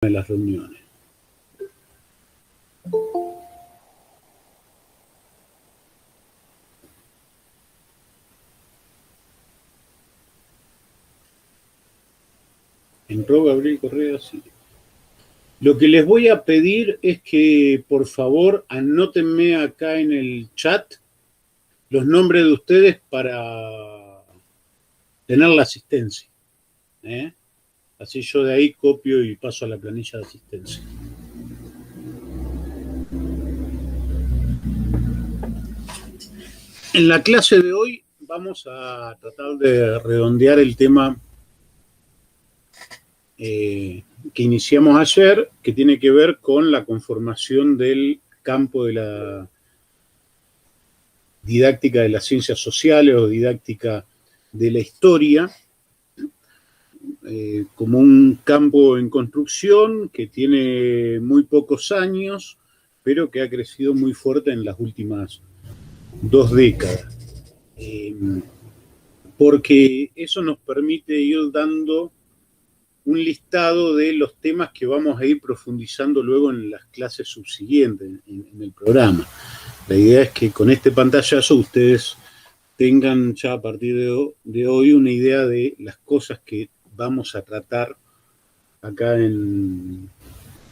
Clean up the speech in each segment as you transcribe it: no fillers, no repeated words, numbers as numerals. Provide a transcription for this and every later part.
de las reuniones. Entró Gabriel Correa, sí. Lo que les voy a pedir es que, por favor, anótenme acá en el chat los nombres de ustedes para tener la asistencia. Así yo de ahí copio y paso a la planilla de asistencia. En la clase de hoy vamos a tratar de redondear el tema que iniciamos ayer, que tiene que ver con la conformación del campo de la didáctica de las ciencias sociales o didáctica de la historia, como un campo en construcción que tiene muy pocos años, pero que ha crecido muy fuerte en las últimas 2 décadas. Porque eso nos permite ir dando un listado de los temas que vamos a ir profundizando luego en las clases subsiguientes, en el programa. La idea es que con este pantallazo ustedes tengan ya a partir de hoy una idea de las cosas que vamos a tratar acá en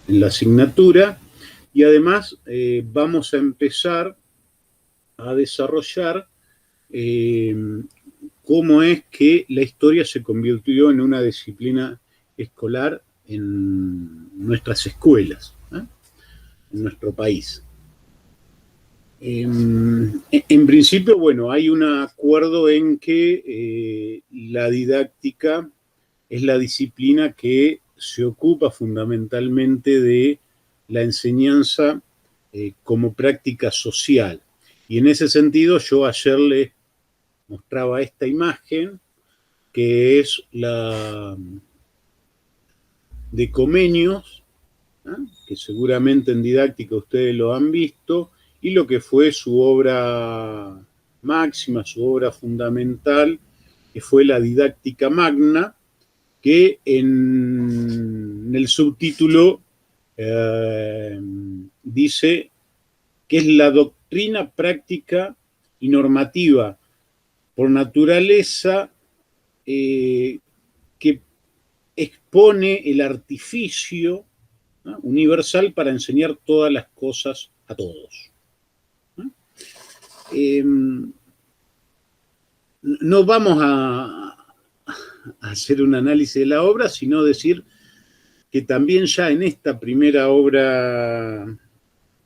la asignatura, y además vamos a empezar a desarrollar cómo es que la historia se convirtió en una disciplina escolar en nuestras escuelas, en nuestro país. En principio, bueno, hay un acuerdo en que la didáctica es la disciplina que se ocupa fundamentalmente de la enseñanza como práctica social. Y en ese sentido, yo ayer les mostraba esta imagen, que es la de Comenius, que seguramente en didáctica ustedes lo han visto, y lo que fue su obra máxima, su obra fundamental, que fue la Didáctica Magna, que en el subtítulo dice que es la doctrina práctica y normativa por naturaleza que expone el artificio universal para enseñar todas las cosas a todos. No vamos a hacer un análisis de la obra, sino decir que también ya en esta primera obra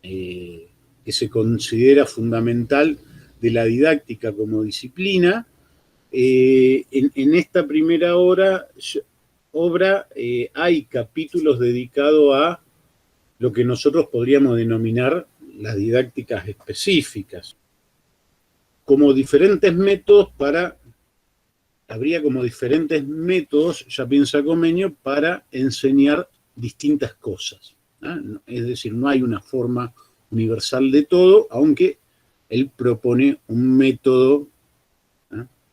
que se considera fundamental de la didáctica como disciplina, en esta primera obra hay capítulos dedicados a lo que nosotros podríamos denominar las didácticas específicas, como diferentes métodos habría como diferentes métodos, ya piensa Comenius, para enseñar distintas cosas. Es decir, no hay una forma universal de todo, aunque él propone un método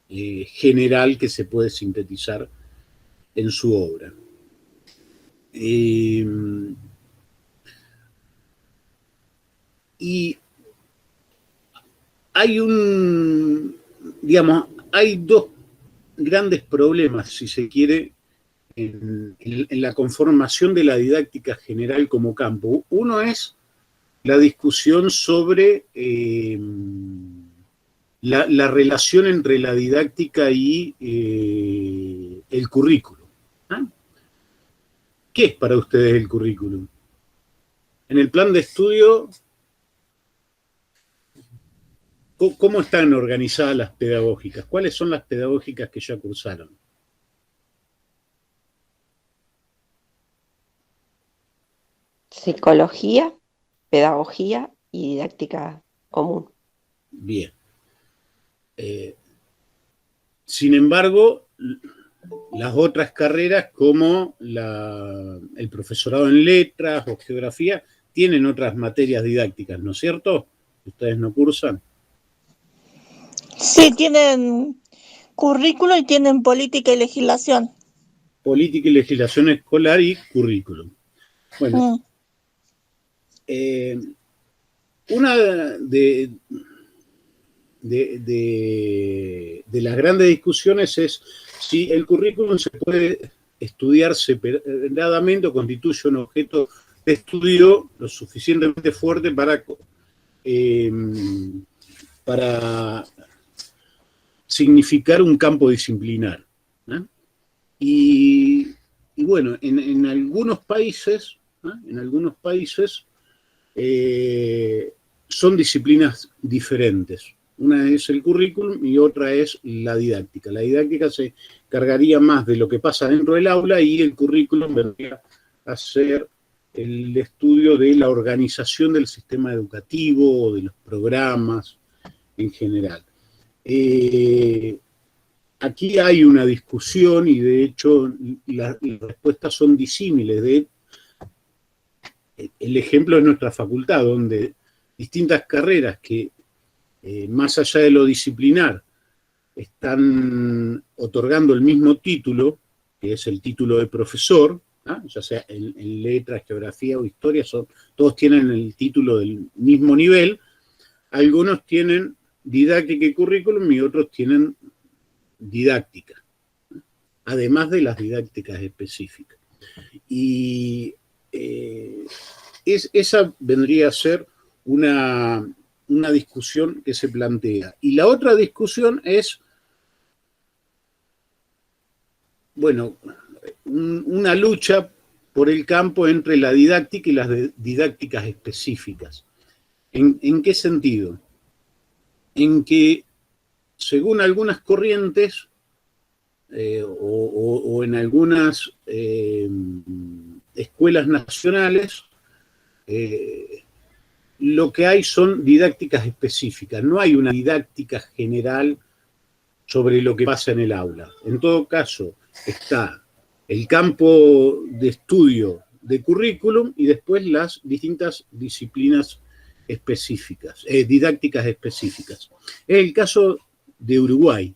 general que se puede sintetizar en su obra. Y hay hay 2 grandes problemas, si se quiere, en la conformación de la didáctica general como campo. Uno es la discusión sobre la relación entre la didáctica y el currículum. ¿Qué es para ustedes el currículum? En el plan de estudio, ¿cómo están organizadas las pedagógicas? ¿Cuáles son las pedagógicas que ya cursaron? Psicología, pedagogía y didáctica común. Bien. Sin embargo, las otras carreras como el profesorado en letras o geografía tienen otras materias didácticas, ¿no es cierto? ¿Ustedes no cursan? Sí, tienen currículo y tienen política y legislación. Política y legislación escolar y currículum. Bueno, una de las grandes discusiones es si el currículum se puede estudiar separadamente o constituye un objeto de estudio lo suficientemente fuerte para significar un campo disciplinar, ¿no? Y bueno, en algunos países, ¿no? Son disciplinas diferentes. Una es el currículum y otra es la didáctica. La didáctica se cargaría más de lo que pasa dentro del aula y el currículum vendría a ser el estudio de la organización del sistema educativo o de los programas en general. Aquí hay una discusión y de hecho las respuestas son disímiles. El ejemplo es nuestra facultad, donde distintas carreras que más allá de lo disciplinar están otorgando el mismo título, que es el título de profesor, ¿no? Ya sea en letras, geografía o historia, todos tienen el título del mismo nivel. Algunos tienen didáctica y currículum y otros tienen didáctica, además de las didácticas específicas. Y esa vendría a ser una discusión que se plantea. Y la otra discusión es, bueno, una lucha por el campo entre la didáctica y las didácticas específicas. ¿En qué sentido? En que, según algunas corrientes, o en algunas escuelas nacionales, lo que hay son didácticas específicas. No hay una didáctica general sobre lo que pasa en el aula. En todo caso, está el campo de estudio de currículum y después las distintas disciplinas específicas, didácticas específicas. Es el caso de Uruguay.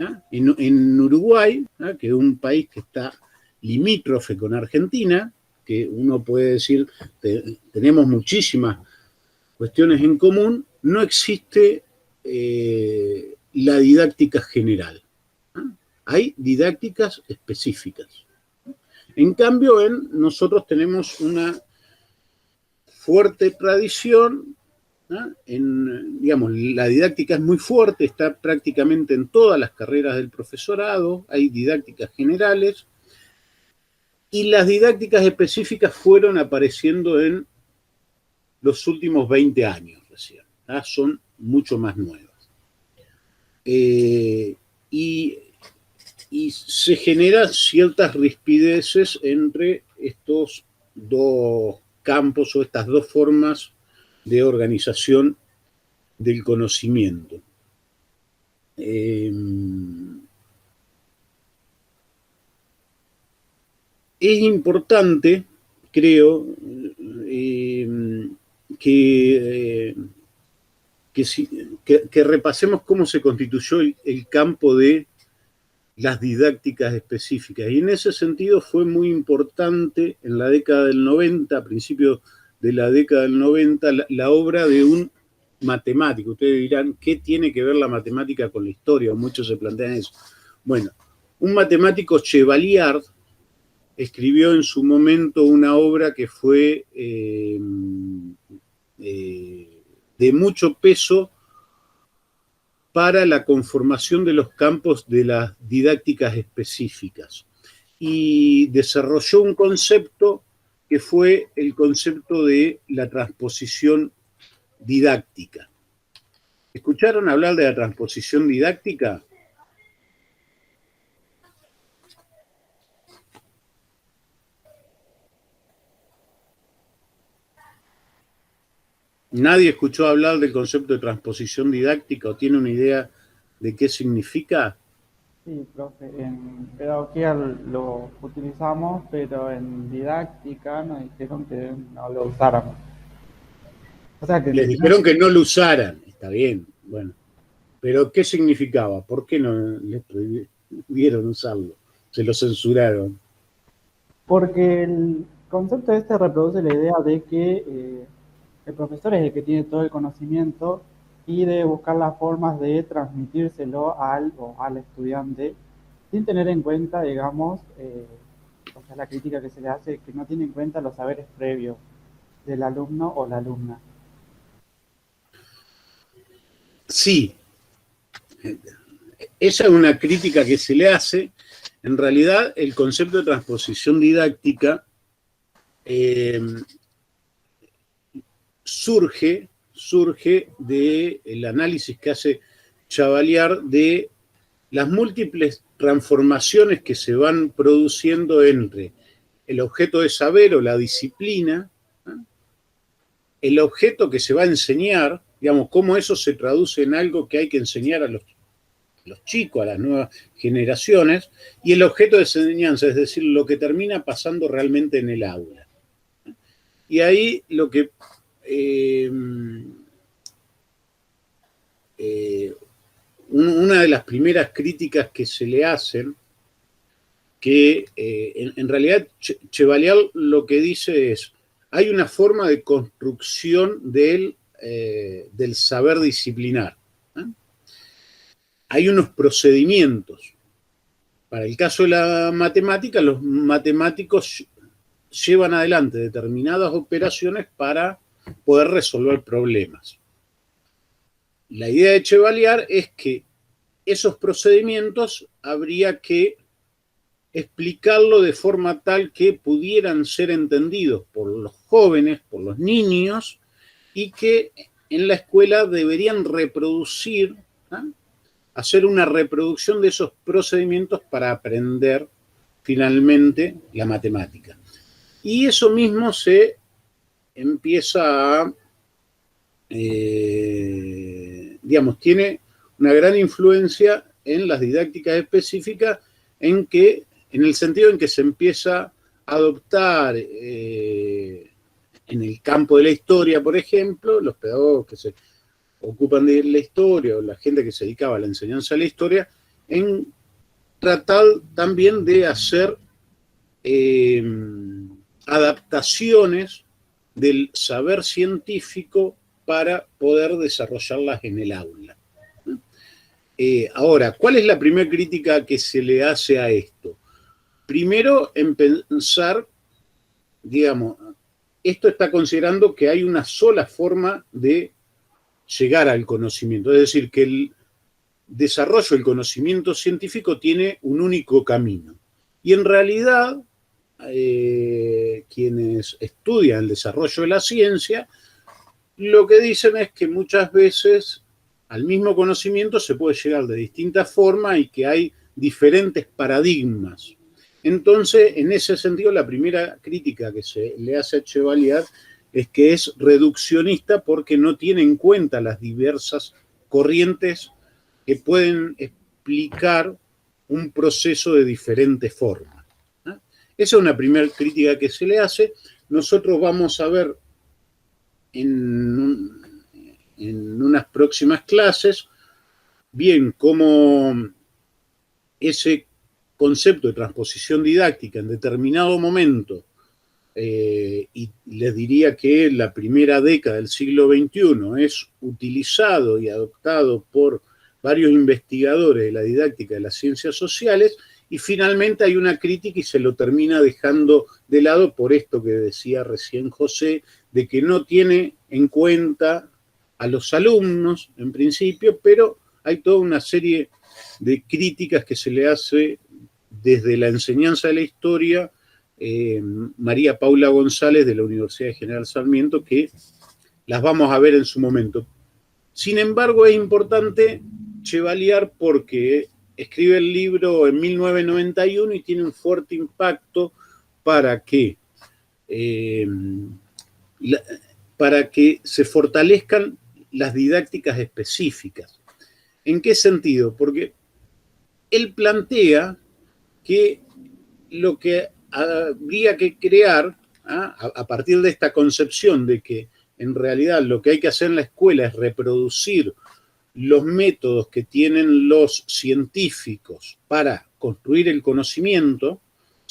¿No? En Uruguay, ¿no? Que es un país que está limítrofe con Argentina, que uno puede decir, tenemos muchísimas cuestiones en común, no existe la didáctica general. ¿No? Hay didácticas específicas. En cambio, nosotros tenemos una fuerte tradición, ¿no? Digamos, la didáctica es muy fuerte, está prácticamente en todas las carreras del profesorado, hay didácticas generales, y las didácticas específicas fueron apareciendo en los últimos 20 años recién, ¿no? Son mucho más nuevas. Y se generan ciertas rispideces entre estos dos campos o estas dos formas de organización del conocimiento. Es importante, creo, que repasemos cómo se constituyó el campo de las didácticas específicas. Y en ese sentido fue muy importante en la década del 90, a principios de la década del 90, la obra de un matemático. Ustedes dirán, ¿qué tiene que ver la matemática con la historia? Muchos se plantean eso. Bueno, un matemático, Chevalier, escribió en su momento una obra que fue de mucho peso para la conformación de los campos de las didácticas específicas. Y desarrolló un concepto que fue el concepto de la transposición didáctica. ¿Escucharon hablar de la transposición didáctica? ¿Nadie escuchó hablar del concepto de transposición didáctica o tiene una idea de qué significa? Sí, profe, en pedagogía lo utilizamos, pero en didáctica nos dijeron que no lo usáramos. O sea, que Les dijeron que no lo usaran, está bien, bueno. Pero ¿qué significaba? ¿Por qué no les prohibieron usarlo? Se lo censuraron. Porque concepto este reproduce la idea de que el profesor es el que tiene todo el conocimiento y debe buscar las formas de transmitírselo al estudiante sin tener en cuenta, digamos, o sea, la crítica que se le hace, que no tiene en cuenta los saberes previos del alumno o la alumna. Sí, esa es una crítica que se le hace. En realidad, el concepto de transposición didáctica surge del análisis que hace Chevalier de las múltiples transformaciones que se van produciendo entre el objeto de saber o la disciplina, ¿no? El objeto que se va a enseñar, digamos, cómo eso se traduce en algo que hay que enseñar a los chicos, a las nuevas generaciones, y el objeto de enseñanza, es decir, lo que termina pasando realmente en el aula. Y ahí lo que una de las primeras críticas que se le hacen, que en realidad Chevalier lo que dice es, hay una forma de construcción del saber disciplinar. Hay unos procedimientos. Para el caso de la matemática, los matemáticos llevan adelante determinadas operaciones para poder resolver problemas. La idea de Chevalier es que esos procedimientos habría que explicarlo de forma tal que pudieran ser entendidos por los jóvenes, por los niños, y que en la escuela deberían reproducir, ¿no? Hacer una reproducción de esos procedimientos para aprender finalmente la matemática. Y eso mismo se empieza a, digamos, tiene una gran influencia en las didácticas específicas, en el sentido en que se empieza a adoptar en el campo de la historia, por ejemplo, los pedagogos que se ocupan de la historia o la gente que se dedicaba a la enseñanza de la historia, en tratar también de hacer adaptaciones del saber científico para poder desarrollarlas en el aula. Ahora, ¿cuál es la primera crítica que se le hace a esto? Primero, en pensar, digamos, esto está considerando que hay una sola forma de llegar al conocimiento, es decir, que el desarrollo del conocimiento científico tiene un único camino. Y en realidad, quienes estudian el desarrollo de la ciencia, lo que dicen es que muchas veces al mismo conocimiento se puede llegar de distintas formas y que hay diferentes paradigmas. Entonces, en ese sentido, la primera crítica que se le hace a Chevalier es que es reduccionista porque no tiene en cuenta las diversas corrientes que pueden explicar un proceso de diferentes formas, ¿no? Esa es una primera crítica que se le hace. Nosotros vamos a ver en unas próximas clases bien cómo ese concepto de transposición didáctica en determinado momento, y les diría que la primera década del siglo XXI es utilizado y adoptado por varios investigadores de la didáctica de las ciencias sociales, y finalmente hay una crítica y se lo termina dejando de lado por esto que decía recién José, de que no tiene en cuenta a los alumnos en principio, pero hay toda una serie de críticas que se le hace desde la enseñanza de la historia, María Paula González de la Universidad General Sarmiento, que las vamos a ver en su momento. Sin embargo, es importante Chevalier porque escribe el libro en 1991 y tiene un fuerte impacto para que se fortalezcan las didácticas específicas. ¿En qué sentido? Porque él plantea que lo que habría que crear, a partir de esta concepción de que en realidad lo que hay que hacer en la escuela es reproducir los métodos que tienen los científicos para construir el conocimiento, o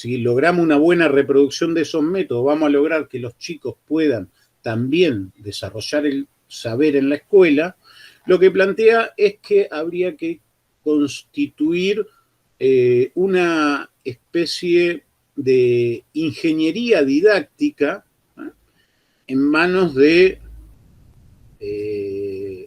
si logramos una buena reproducción de esos métodos, vamos a lograr que los chicos puedan también desarrollar el saber en la escuela. Lo que plantea es que habría que constituir una especie de ingeniería didáctica en manos de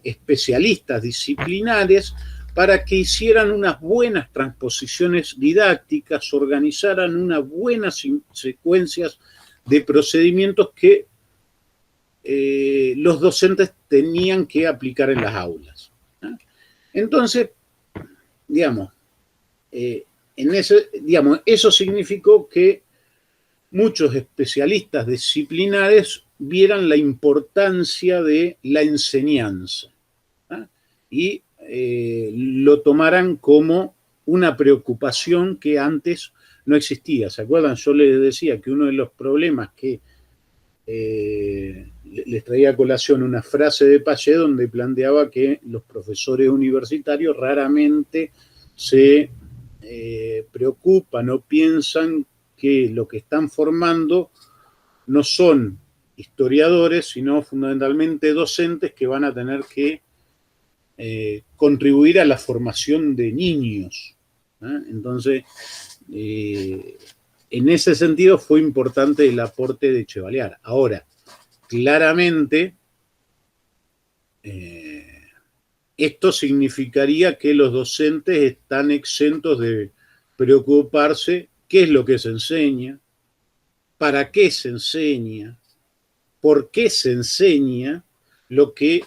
especialistas disciplinares para que hicieran unas buenas transposiciones didácticas, organizaran unas buenas secuencias de procedimientos que los docentes tenían que aplicar en las aulas. Entonces, digamos, eso significó que muchos especialistas disciplinares vieran la importancia de la enseñanza y lo tomaran como una preocupación que antes no existía. ¿Se acuerdan? Yo les decía que uno de los problemas que les traía a colación una frase de Pallé donde planteaba que los profesores universitarios raramente se preocupan o piensan que lo que están formando no son historiadores, sino fundamentalmente docentes que van a tener que contribuir a la formación de niños. Entonces, en ese sentido fue importante el aporte de Chevalier. Ahora, claramente, esto significaría que los docentes están exentos de preocuparse qué es lo que se enseña, para qué se enseña, por qué se enseña lo que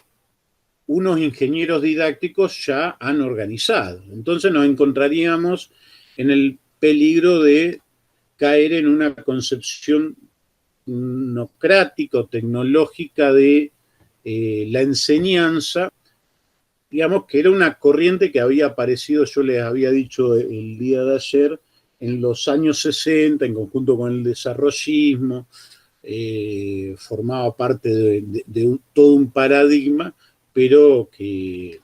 unos ingenieros didácticos ya han organizado. Entonces nos encontraríamos en el peligro de caer en una concepción tecnocrática o tecnológica de la enseñanza, digamos que era una corriente que había aparecido, yo les había dicho el día de ayer, en los años 60, en conjunto con el desarrollismo, formaba parte de todo un paradigma, pero que,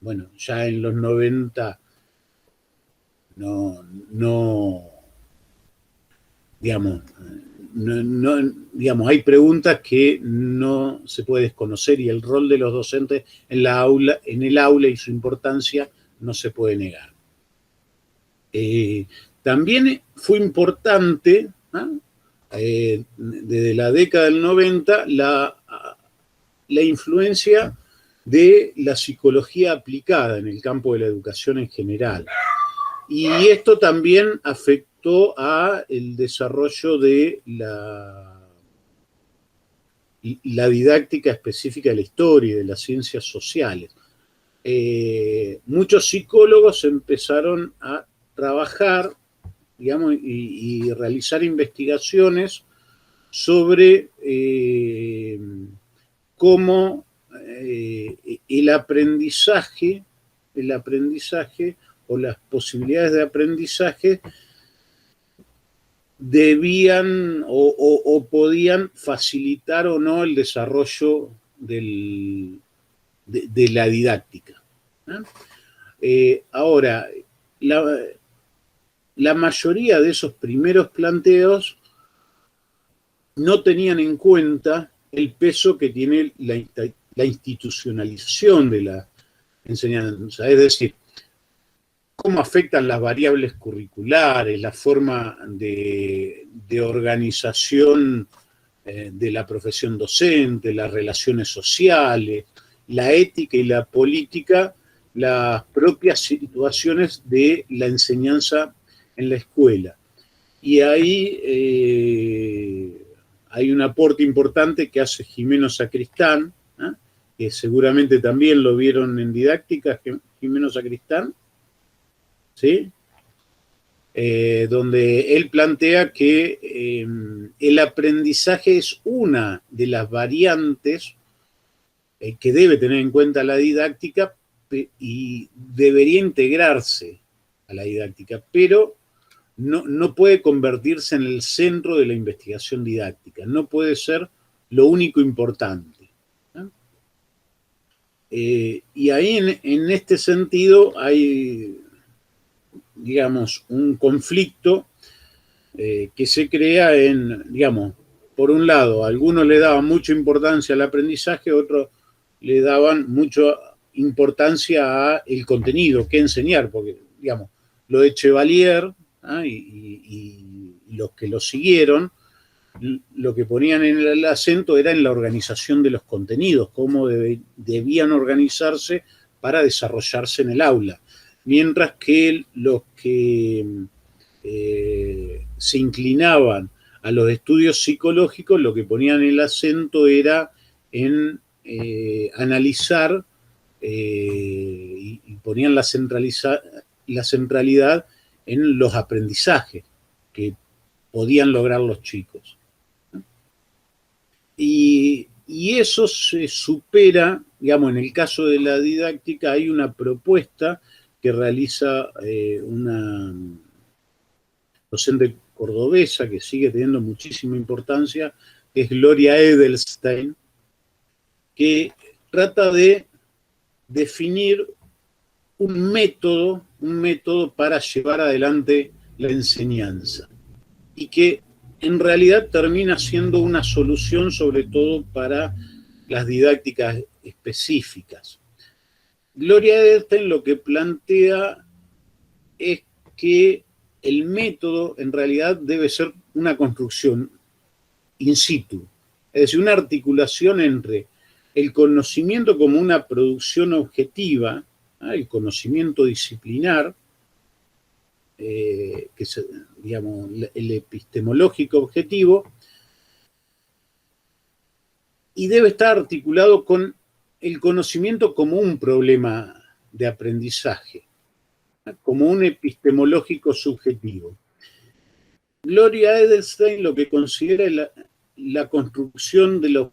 bueno, ya en los 90 digamos, hay preguntas que no se puede desconocer y el rol de los docentes en el aula y su importancia no se puede negar. También fue importante, desde la década del 90, la influencia de la psicología aplicada en el campo de la educación en general. Y esto también afectó a el desarrollo de la didáctica específica de la historia y de las ciencias sociales. Muchos psicólogos empezaron a trabajar, digamos, y realizar investigaciones sobre cómo el aprendizaje o las posibilidades de aprendizaje debían o podían facilitar o no el desarrollo de la didáctica. Ahora, la mayoría de esos primeros planteos no tenían en cuenta el peso que tiene la institucionalización de la enseñanza, es decir, cómo afectan las variables curriculares, la forma de organización de la profesión docente, las relaciones sociales, la ética y la política, las propias situaciones de la enseñanza en la escuela. Y ahí hay un aporte importante que hace Jimeno Sacristán, que seguramente también lo vieron en didáctica, Jimeno Sacristán, ¿sí? Donde él plantea que el aprendizaje es una de las variantes que debe tener en cuenta la didáctica y debería integrarse a la didáctica, pero no puede convertirse en el centro de la investigación didáctica, no puede ser lo único importante. Y ahí en este sentido hay, digamos, un conflicto que se crea digamos, por un lado, algunos le daban mucha importancia al aprendizaje, otros le daban mucha importancia al contenido, qué enseñar, porque, digamos, lo de Chevalier, ¿ah? y los que lo siguieron, lo que ponían en el acento era en la organización de los contenidos, cómo debían organizarse para desarrollarse en el aula. Mientras que los que se inclinaban a los estudios psicológicos, lo que ponían el acento era en analizar y ponían la centralidad en los aprendizajes que podían lograr los chicos. Y eso se supera, digamos, en el caso de la didáctica hay una propuesta que realiza una docente cordobesa que sigue teniendo muchísima importancia, que es Gloria Edelstein, que trata de definir un método para llevar adelante la enseñanza y que en realidad termina siendo una solución sobre todo para las didácticas específicas. Gloria Edelstein lo que plantea es que el método en realidad debe ser una construcción in situ, es decir, una articulación entre el conocimiento como una producción objetiva, el conocimiento disciplinar, que es, digamos, el epistemológico objetivo, y debe estar articulado con el conocimiento como un problema de aprendizaje, como un epistemológico subjetivo. Gloria Edelstein lo que considera es la construcción de los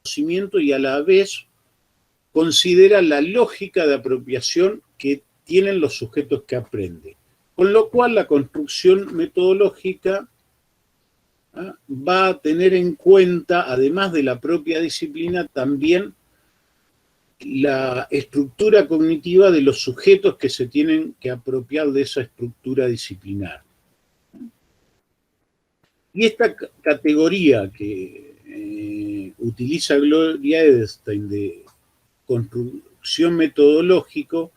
conocimientos y a la vez considera la lógica de apropiación que tienen los sujetos que aprenden. Con lo cual la construcción metodológica va a tener en cuenta, además de la propia disciplina, también la estructura cognitiva de los sujetos que se tienen que apropiar de esa estructura disciplinar. Y esta categoría que utiliza Gloria Edelstein de construcción metodológico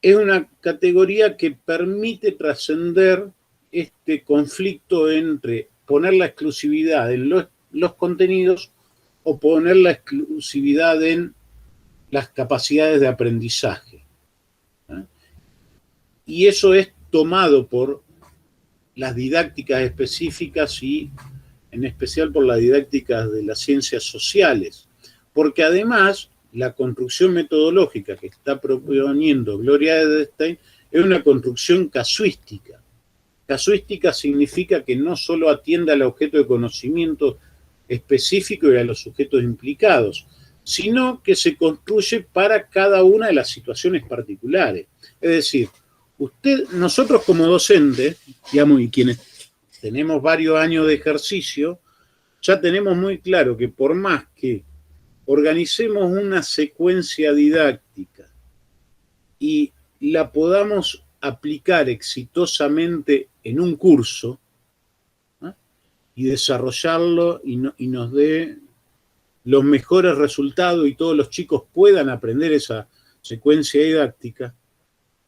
es una categoría que permite trascender este conflicto entre poner la exclusividad en los contenidos o poner la exclusividad en las capacidades de aprendizaje. Y eso es tomado por las didácticas específicas y en especial por las didácticas de las ciencias sociales, porque además la construcción metodológica que está proponiendo Gloria Edelstein es una construcción casuística. Casuística significa que no solo atiende al objeto de conocimiento específico y a los sujetos implicados, sino que se construye para cada una de las situaciones particulares. Es decir, nosotros como docentes, digamos, y quienes tenemos varios años de ejercicio, ya tenemos muy claro que por más que organicemos una secuencia didáctica y la podamos aplicar exitosamente en un curso, ¿eh? Y desarrollarlo y nos dé los mejores resultados y todos los chicos puedan aprender esa secuencia didáctica,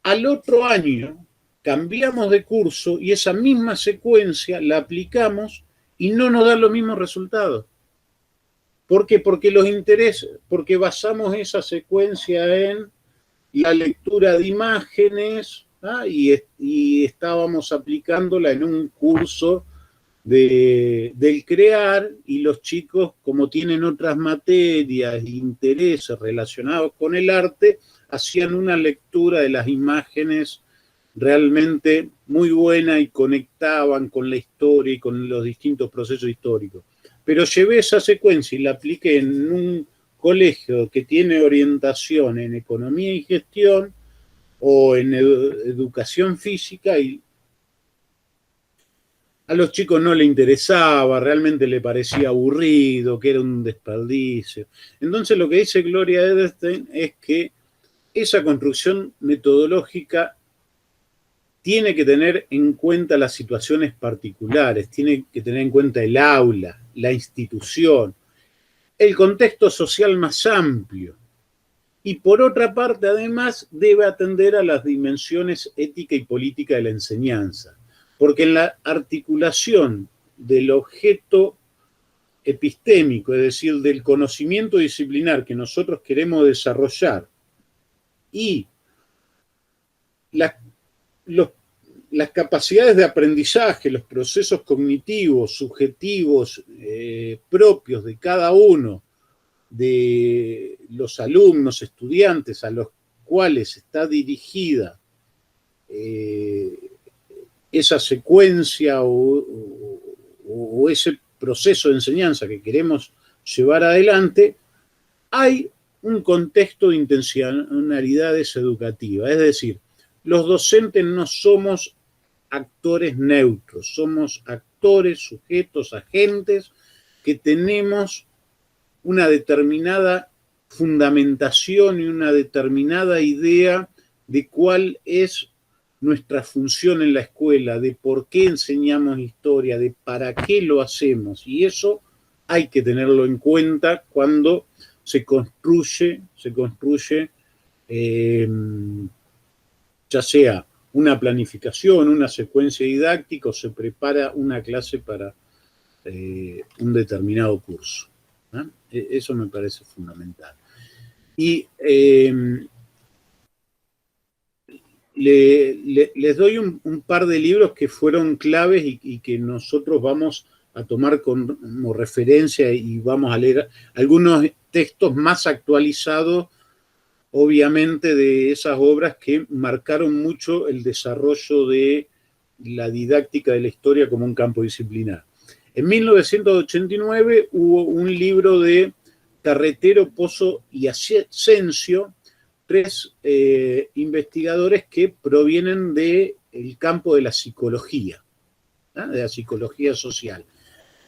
al otro año cambiamos de curso y esa misma secuencia la aplicamos y no nos da los mismos resultados. ¿Por qué? Porque basamos esa secuencia en la lectura de imágenes, ¿ah? y estábamos aplicándola en un curso del crear, y los chicos, como tienen otras materias e intereses relacionados con el arte, hacían una lectura de las imágenes realmente muy buena y conectaban con la historia y con los distintos procesos históricos. Pero llevé esa secuencia y la apliqué en un colegio que tiene orientación en economía y gestión o en educación física y a los chicos no le interesaba, realmente le parecía aburrido, que era un desperdicio. Entonces lo que dice Gloria Edelstein es que esa construcción metodológica tiene que tener en cuenta las situaciones particulares, tiene que tener en cuenta el aula, la institución, el contexto social más amplio. Y por otra parte, además, debe atender a las dimensiones ética y política de la enseñanza, porque en la articulación del objeto epistémico, es decir, del conocimiento disciplinar que nosotros queremos desarrollar, y las capacidades de aprendizaje, los procesos cognitivos, subjetivos, propios de cada uno de los alumnos, estudiantes a los cuales está dirigida esa secuencia o ese proceso de enseñanza que queremos llevar adelante, hay un contexto de intencionalidades educativas. Es decir, los docentes no somos actores neutros, somos actores, sujetos, agentes que tenemos una determinada fundamentación y una determinada idea de cuál es nuestra función en la escuela, de por qué enseñamos historia, de para qué lo hacemos. Y eso hay que tenerlo en cuenta cuando se construye ya sea una planificación, una secuencia didáctica o se prepara una clase para un determinado curso. ¿No? Eso me parece fundamental. Y les doy un par de libros que fueron claves y que nosotros vamos a tomar como referencia y vamos a leer algunos textos más actualizados, obviamente, de esas obras que marcaron mucho el desarrollo de la didáctica de la historia como un campo disciplinar. En 1989 hubo un libro de Carretero, Pozo y Asensio, tres investigadores que provienen del campo de la psicología, ¿no? De la psicología social.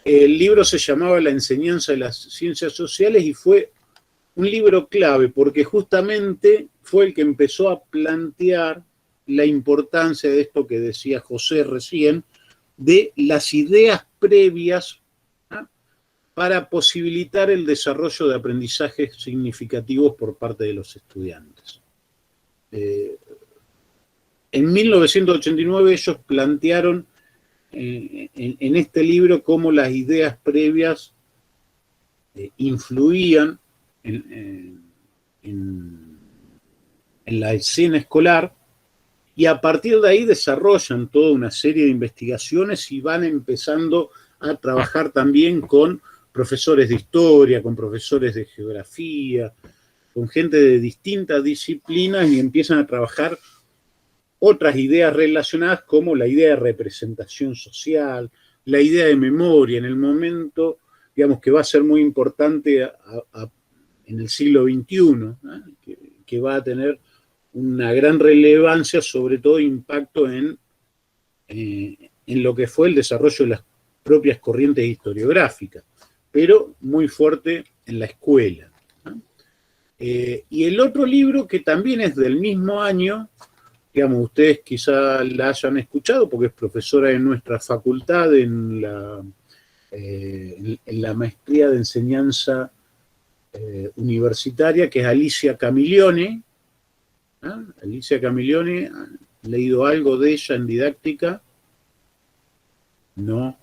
El libro se llamaba La enseñanza de las ciencias sociales y fue un libro clave porque justamente fue el que empezó a plantear la importancia de esto que decía José recién, de las ideas previas, ¿no?, para posibilitar el desarrollo de aprendizajes significativos por parte de los estudiantes. En 1989 ellos plantearon en este libro cómo las ideas previas influían en la escena escolar, y a partir de ahí desarrollan toda una serie de investigaciones y van empezando a trabajar también con profesores de historia, con profesores de geografía, con gente de distintas disciplinas, y empiezan a trabajar otras ideas relacionadas como la idea de representación social, la idea de memoria, en el momento, digamos, que va a ser muy importante en el siglo XXI, ¿no?, que va a tener una gran relevancia, sobre todo impacto en lo que fue el desarrollo de las propias corrientes historiográficas, pero muy fuerte en la escuela, ¿no? Y el otro libro, que también es del mismo año, digamos, ustedes quizá la hayan escuchado porque es profesora de nuestra facultad en la maestría de enseñanza universitaria, que es Alicia Camiglione. Alicia Camiglione, ¿han leído algo de ella en didáctica? No.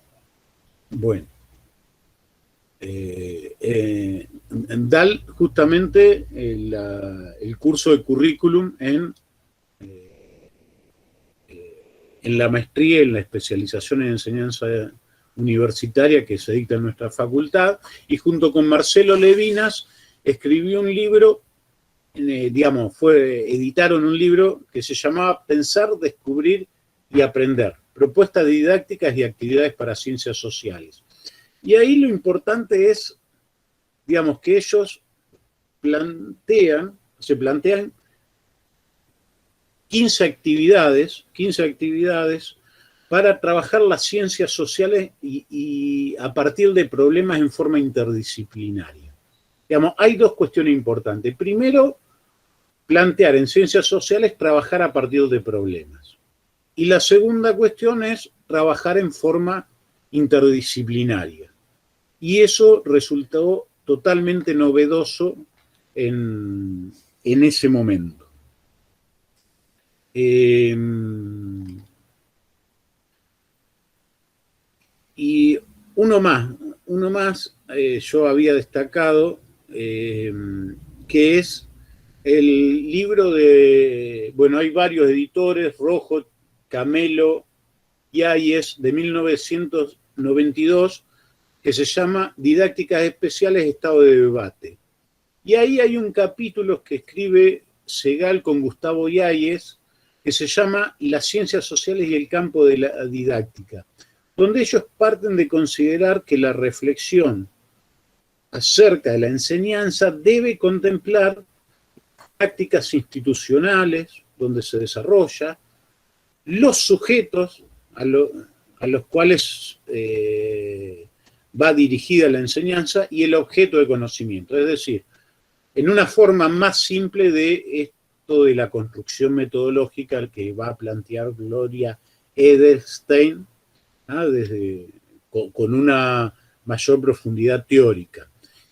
Bueno. Da justamente el curso de currículum en la maestría y en la especialización en enseñanza universitaria que se dicta en nuestra facultad, y junto con Marcelo Levinas escribió un libro, editaron un libro que se llamaba Pensar, Descubrir y Aprender, propuestas didácticas y actividades para ciencias sociales. Y ahí lo importante es, digamos, que ellos se plantean 15 actividades para trabajar las ciencias sociales y a partir de problemas en forma interdisciplinaria. Digamos, hay dos cuestiones importantes. Primero, plantear en ciencias sociales trabajar a partir de problemas. Y la segunda cuestión es trabajar en forma interdisciplinaria. Y eso resultó totalmente novedoso en ese momento. Y uno más yo había destacado, que es el libro de, bueno, hay varios editores, Rojo, Camelo y Hayes, de 1992, que se llama Didácticas Especiales, Estado de Debate. Y ahí hay un capítulo que escribe Segal con Gustavo Yáñez, que se llama Las ciencias sociales y el campo de la didáctica, donde ellos parten de considerar que la reflexión acerca de la enseñanza debe contemplar prácticas institucionales donde se desarrolla, los sujetos a los cuales va dirigida la enseñanza y el objeto de conocimiento. Es decir, en una forma más simple de esto de la construcción metodológica que va a plantear Gloria Edelstein, con una mayor profundidad teórica.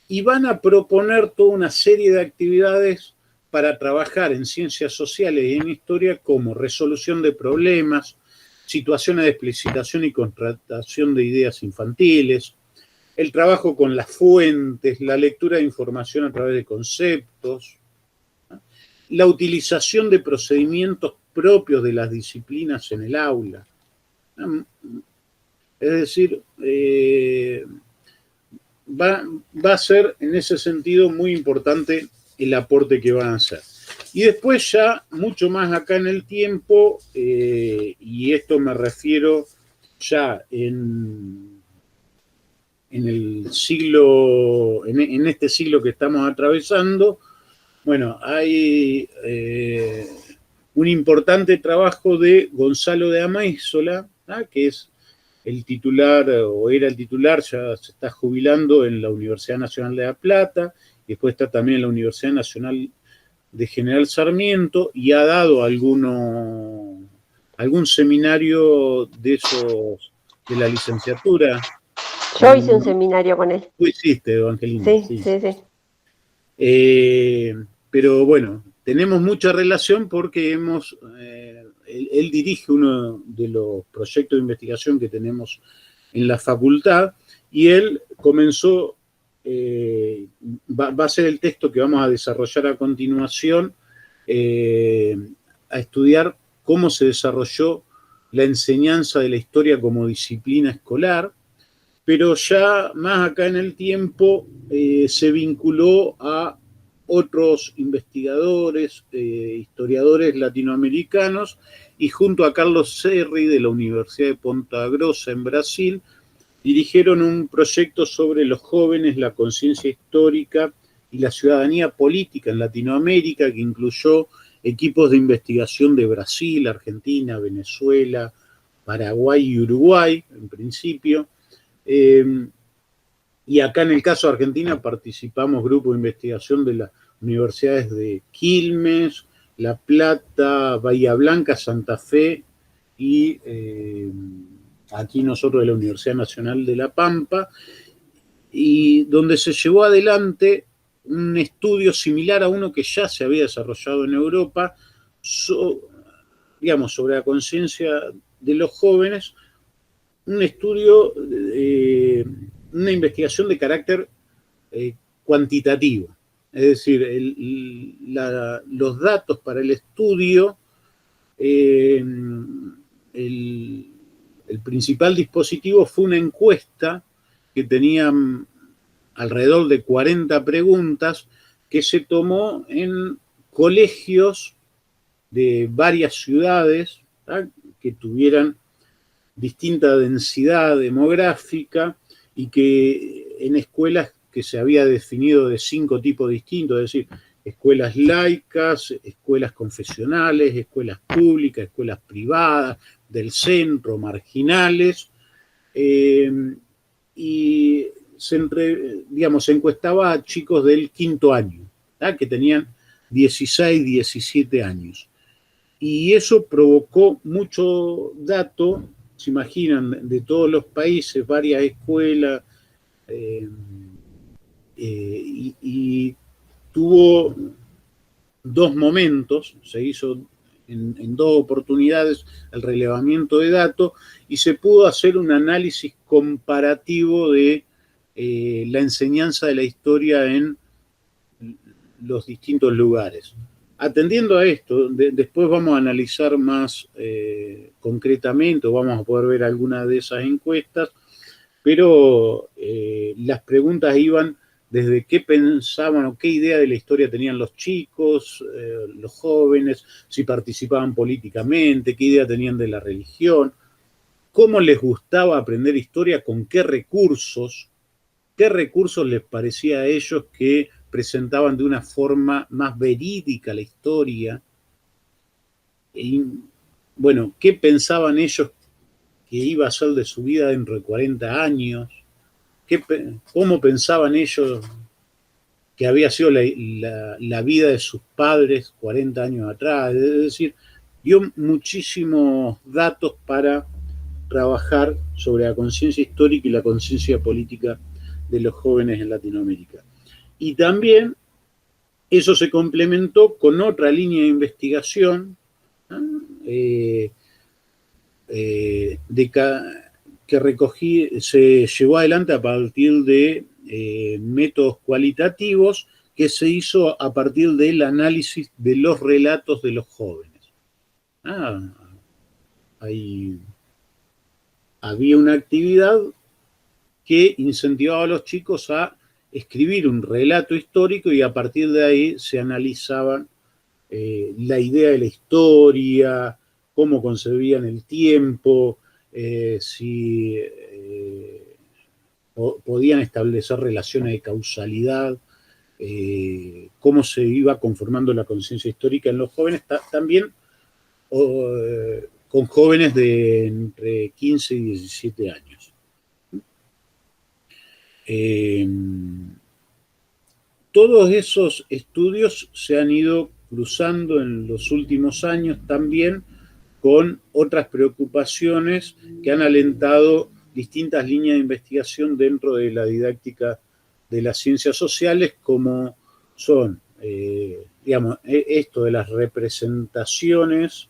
Y van a proponer toda una serie de actividades para trabajar en ciencias sociales y en historia, como resolución de problemas, situaciones de explicitación y contratación de ideas infantiles, el trabajo con las fuentes, la lectura de información a través de conceptos, la utilización de procedimientos propios de las disciplinas en el aula. Es decir, va a ser en ese sentido muy importante el aporte que van a hacer. Y después ya, mucho más acá en el tiempo, y esto me refiero ya en el siglo, en este siglo que estamos atravesando, bueno, hay un importante trabajo de Gonzalo de Améizola, que es el titular, o era el titular, ya se está jubilando en la Universidad Nacional de La Plata, y después está también en la Universidad Nacional de General Sarmiento, y ha dado algún seminario de esos, de la licenciatura. Yo hice un seminario con él. Tú hiciste, Evangelina. Sí. Pero bueno, tenemos mucha relación porque él dirige uno de los proyectos de investigación que tenemos en la facultad, y él comenzó, va a ser el texto que vamos a desarrollar a continuación, a estudiar cómo se desarrolló la enseñanza de la historia como disciplina escolar, pero ya más acá en el tiempo se vinculó a otros investigadores, historiadores latinoamericanos, y junto a Carlos Serri de la Universidad de Ponta Grossa en Brasil, dirigieron un proyecto sobre los jóvenes, la conciencia histórica y la ciudadanía política en Latinoamérica, que incluyó equipos de investigación de Brasil, Argentina, Venezuela, Paraguay y Uruguay, en principio. Y acá en el caso de Argentina participamos grupos de investigación de las universidades de Quilmes, La Plata, Bahía Blanca, Santa Fe y aquí nosotros de la Universidad Nacional de La Pampa, y donde se llevó adelante un estudio similar a uno que ya se había desarrollado en Europa, sobre la conciencia de los jóvenes, un estudio, una investigación de carácter cuantitativo. Es decir, los datos para el estudio, el principal dispositivo fue una encuesta que tenía alrededor de 40 preguntas, que se tomó en colegios de varias ciudades, que tuvieran distinta densidad demográfica, y que en escuelas que se había definido de 5 tipos distintos, es decir, escuelas laicas, escuelas confesionales, escuelas públicas, escuelas privadas, del centro, marginales, y se encuestaba a chicos del quinto año, que tenían 16, 17 años. Y eso provocó mucho dato, se imaginan, de todos los países, varias escuelas, y tuvo dos momentos, se hizo en dos oportunidades el relevamiento de datos y se pudo hacer un análisis comparativo de la enseñanza de la historia en los distintos lugares. Atendiendo a esto, después vamos a analizar más concretamente, o vamos a poder ver algunas de esas encuestas, pero las preguntas iban desde qué pensaban o qué idea de la historia tenían los chicos, los jóvenes, si participaban políticamente, qué idea tenían de la religión, cómo les gustaba aprender historia, con qué recursos les parecía a ellos que presentaban de una forma más verídica la historia, y bueno, qué pensaban ellos que iba a ser de su vida dentro de 40 años, cómo pensaban ellos que había sido la vida de sus padres 40 años atrás. Es decir, dio muchísimos datos para trabajar sobre la conciencia histórica y la conciencia política de los jóvenes en Latinoamérica. Y también eso se complementó con otra línea de investigación, ¿no? Que se llevó adelante a partir de métodos cualitativos que se hizo a partir del análisis de los relatos de los jóvenes. Había una actividad que incentivaba a los chicos a escribir un relato histórico y a partir de ahí se analizaban la idea de la historia, cómo concebían el tiempo, si podían establecer relaciones de causalidad, cómo se iba conformando la conciencia histórica en los jóvenes, también con jóvenes de entre 15 y 17 años. Todos esos estudios se han ido cruzando en los últimos años también con otras preocupaciones que han alentado distintas líneas de investigación dentro de la didáctica de las ciencias sociales, como son, esto de las representaciones,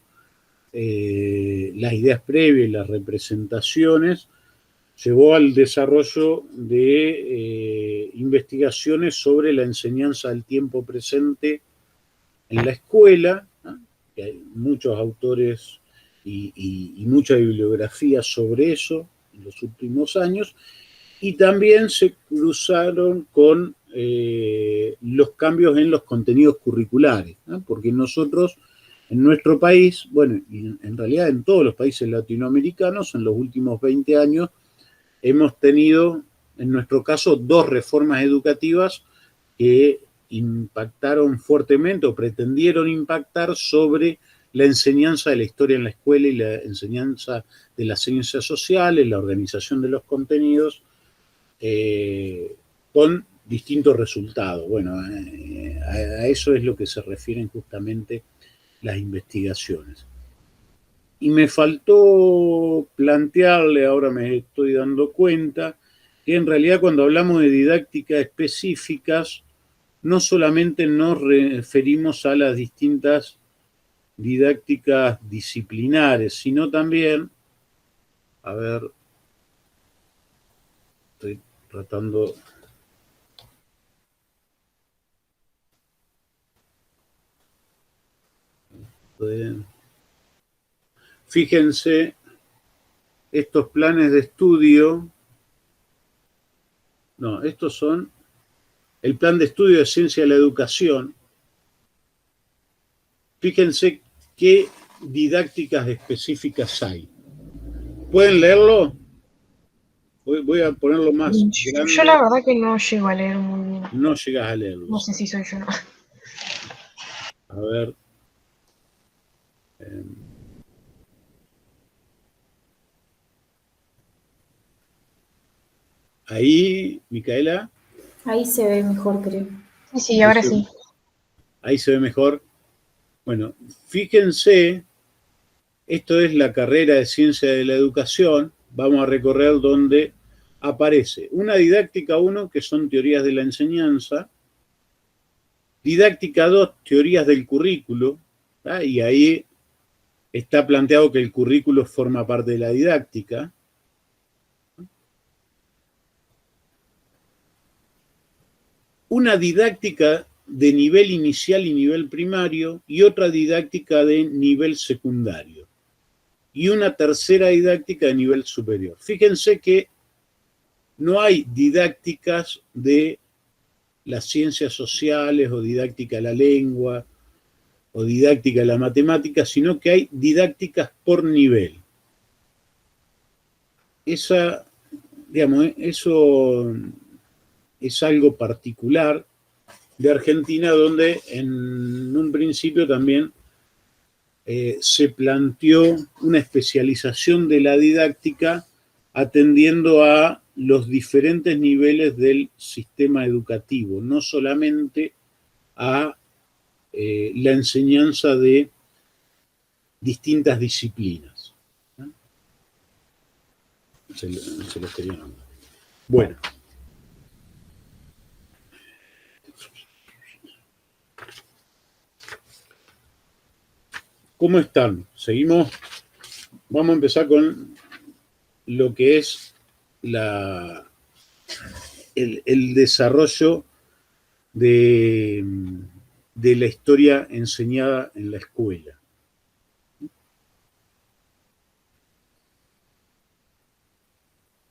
las ideas previas y las representaciones, llevó al desarrollo de investigaciones sobre la enseñanza del tiempo presente en la escuela, ¿no? Que hay muchos autores y mucha bibliografía sobre eso en los últimos años, y también se cruzaron con los cambios en los contenidos curriculares, ¿no? Porque nosotros, en nuestro país, bueno, y en realidad en todos los países latinoamericanos, en los últimos 20 años, hemos tenido, en nuestro caso, dos reformas educativas que impactaron fuertemente o pretendieron impactar sobre la enseñanza de la historia en la escuela y la enseñanza de las ciencias sociales, la organización de los contenidos, con distintos resultados. Bueno, a eso es lo que se refieren justamente las investigaciones. Y me faltó plantearle, ahora me estoy dando cuenta, que en realidad cuando hablamos de didáctica específicas, no solamente nos referimos a las distintas didácticas disciplinares, sino también, a ver, estoy tratando... Fíjense, estos planes de estudio, no, estos son el plan de estudio de ciencia de la educación. Fíjense qué didácticas específicas hay. ¿Pueden leerlo? Voy a ponerlo más grande. Yo la verdad que no llego a leer muy bien. No llegas a leerlo. No sé si soy yo, no. A ver. Ahí, Micaela. Ahí se ve mejor, creo. Sí, ahora sí. Ahí se ve mejor. Bueno, fíjense, esto es la carrera de Ciencia de la Educación, vamos a recorrer donde aparece una didáctica 1, que son teorías de la enseñanza, didáctica 2, teorías del currículo, ¿tá? Y ahí está planteado que el currículo forma parte de la didáctica. Una didáctica de nivel inicial y nivel primario y otra didáctica de nivel secundario y una tercera didáctica de nivel superior. Fíjense que no hay didácticas de las ciencias sociales o didáctica de la lengua o didáctica de la matemática, sino que hay didácticas por nivel. Eso es algo particular de Argentina, donde en un principio también se planteó una especialización de la didáctica atendiendo a los diferentes niveles del sistema educativo, no solamente a la enseñanza de distintas disciplinas. Se los quería nombrar. Bueno. ¿Cómo están? Seguimos. Vamos a empezar con lo que es el desarrollo de la historia enseñada en la escuela.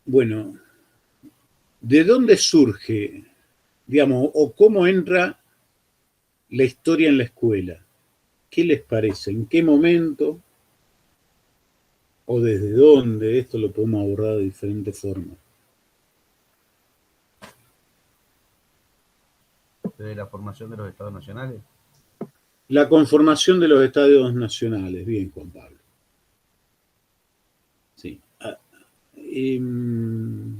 Bueno, ¿de dónde surge, digamos, o cómo entra la historia en la escuela? ¿Qué les parece? ¿En qué momento? ¿O desde dónde? Esto lo podemos abordar de diferentes formas. ¿De la formación de los estados nacionales? La conformación de los estados nacionales. Bien, Juan Pablo. Sí. En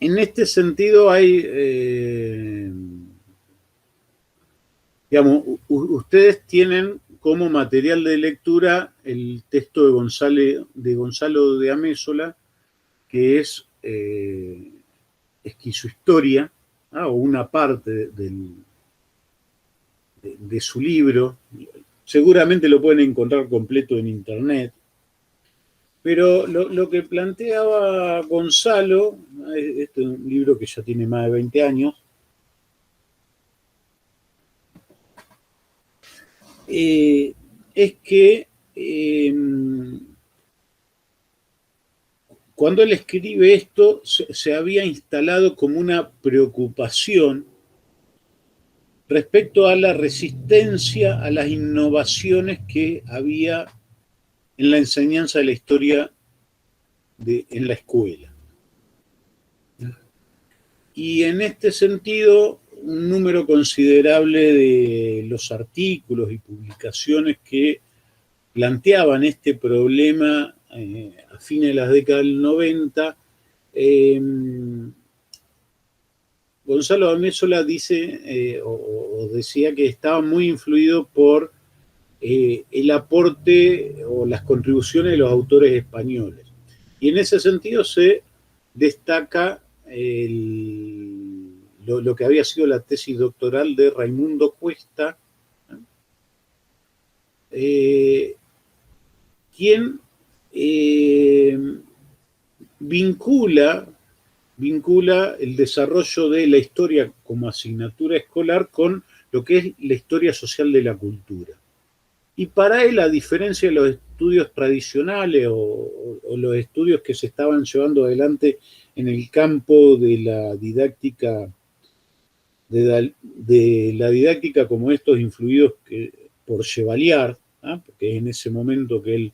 este sentido hay... digamos, ustedes tienen como material de lectura el texto de Gonzalo de Amézola, que es Esquizohistoria, o una parte de su libro. Seguramente lo pueden encontrar completo en internet. Pero lo que planteaba Gonzalo, este es un libro que ya tiene más de 20 años, es que cuando él escribe esto se había instalado como una preocupación respecto a la resistencia a las innovaciones que había en la enseñanza de la historia en la escuela. Y en este sentido, un número considerable de los artículos y publicaciones que planteaban este problema a fines de las décadas del 90, Gonzalo Amézola dice o decía que estaba muy influido por el aporte o las contribuciones de los autores españoles. Y en ese sentido se destaca lo que había sido la tesis doctoral de Raimundo Cuesta, quien vincula el desarrollo de la historia como asignatura escolar con lo que es la historia social de la cultura. Y para él, a diferencia de los estudios tradicionales o los estudios que se estaban llevando adelante en el campo de la didáctica, de la didáctica como estos influidos por Chevalier, porque es en ese momento que él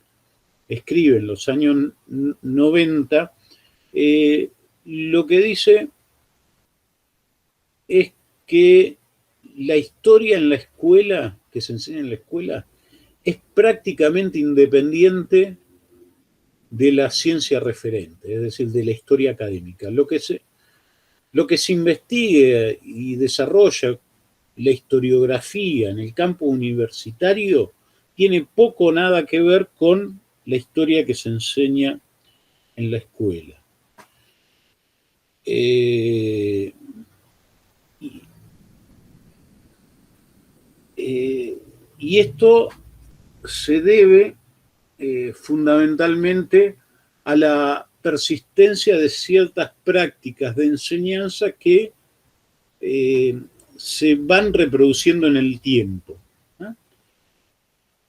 escribe, en los años 90, lo que dice es que la historia en la escuela, que se enseña en la escuela, es prácticamente independiente de la ciencia referente, es decir, de la historia académica. Lo que se investigue y desarrolla la historiografía en el campo universitario tiene poco o nada que ver con la historia que se enseña en la escuela. Y esto se debe fundamentalmente a la persistencia de ciertas prácticas de enseñanza que se van reproduciendo en el tiempo.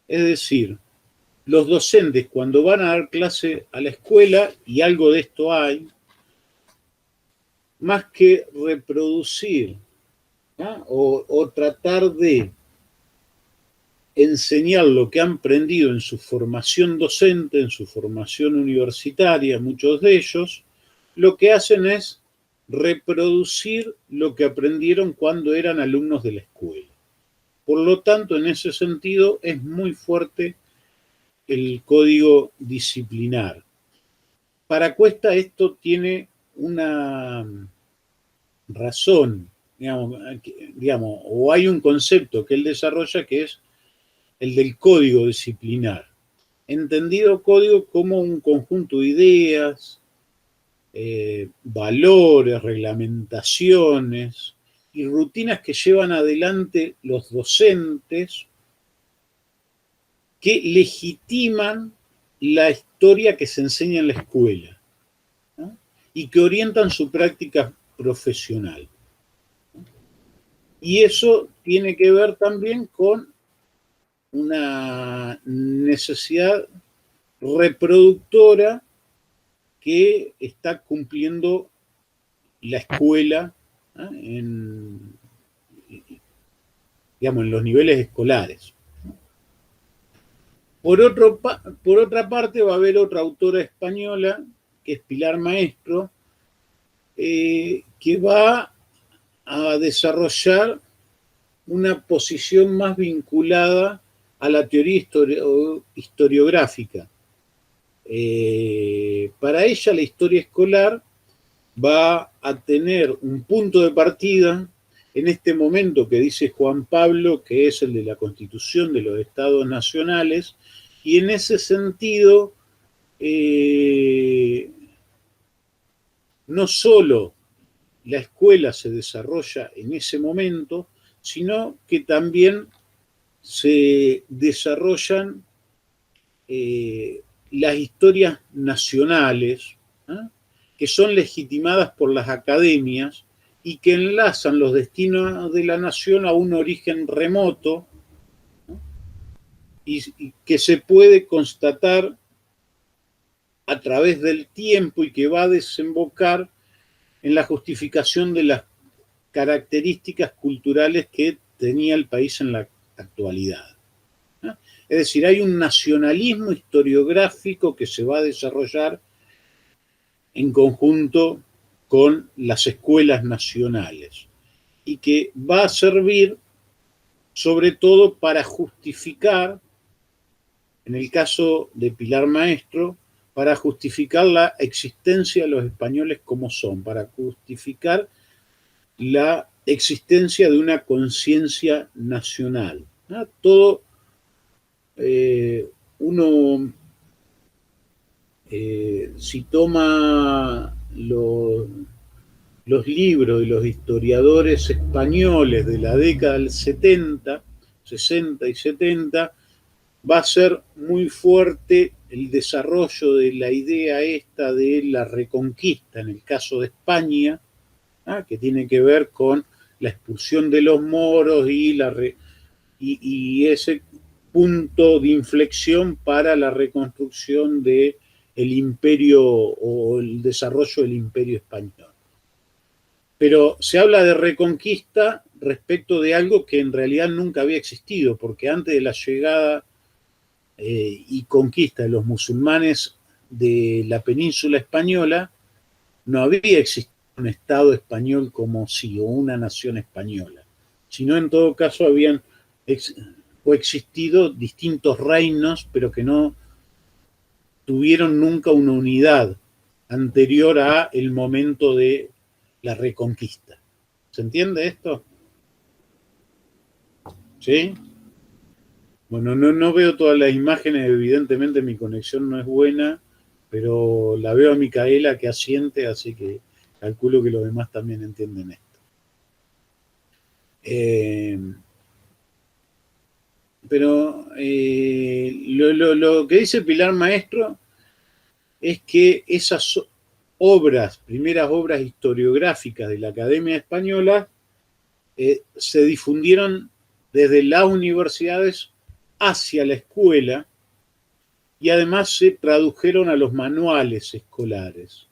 Es decir, los docentes cuando van a dar clase a la escuela, y algo de esto hay, más que reproducir o tratar de enseñar lo que han aprendido en su formación docente, en su formación universitaria, muchos de ellos, lo que hacen es reproducir lo que aprendieron cuando eran alumnos de la escuela. Por lo tanto, en ese sentido, es muy fuerte el código disciplinar. Para Cuesta esto tiene una razón, digamos, o hay un concepto que él desarrolla que es el del código disciplinar. Entendido código como un conjunto de ideas, valores, reglamentaciones y rutinas que llevan adelante los docentes que legitiman la historia que se enseña en la escuela, ¿no? Y que orientan su práctica profesional. Y eso tiene que ver también con una necesidad reproductora que está cumpliendo la escuela, ¿no? Digamos, en los niveles escolares. Por otra parte, va a haber otra autora española, que es Pilar Maestro, que va a desarrollar una posición más vinculada a la teoría historiográfica. Para ella, la historia escolar va a tener un punto de partida en este momento que dice Juan Pablo, que es el de la Constitución de los Estados Nacionales, y en ese sentido, no solo la escuela se desarrolla en ese momento, sino que también se desarrollan las historias nacionales, que son legitimadas por las academias y que enlazan los destinos de la nación a un origen remoto, y que se puede constatar a través del tiempo y que va a desembocar en la justificación de las características culturales que tenía el país en la actualidad. Es decir, hay un nacionalismo historiográfico que se va a desarrollar en conjunto con las escuelas nacionales y que va a servir sobre todo para justificar, en el caso de Pilar Maestro, para justificar la existencia de los españoles como son, para justificar la existencia de una conciencia nacional. Todo uno, si toma los libros de los historiadores españoles de la década del 70, 60 y 70, va a ser muy fuerte el desarrollo de la idea esta de la reconquista, en el caso de España, que tiene que ver con la expulsión de los moros y ese punto de inflexión para la reconstrucción del imperio o el desarrollo del imperio español. Pero se habla de reconquista respecto de algo que en realidad nunca había existido, porque antes de la llegada y conquista de los musulmanes de la península española, no había existido un Estado español como sí, o una nación española, sino en todo caso habían coexistido distintos reinos, pero que no tuvieron nunca una unidad anterior a el momento de la reconquista. ¿Se entiende esto? ¿Sí? Bueno, no veo todas las imágenes, evidentemente mi conexión no es buena, pero la veo a Micaela que asiente, así que calculo que los demás también entienden esto. Pero lo que dice Pilar Maestro es que esas primeras obras historiográficas de la Academia Española se difundieron desde las universidades hacia la escuela y además se tradujeron a los manuales escolares,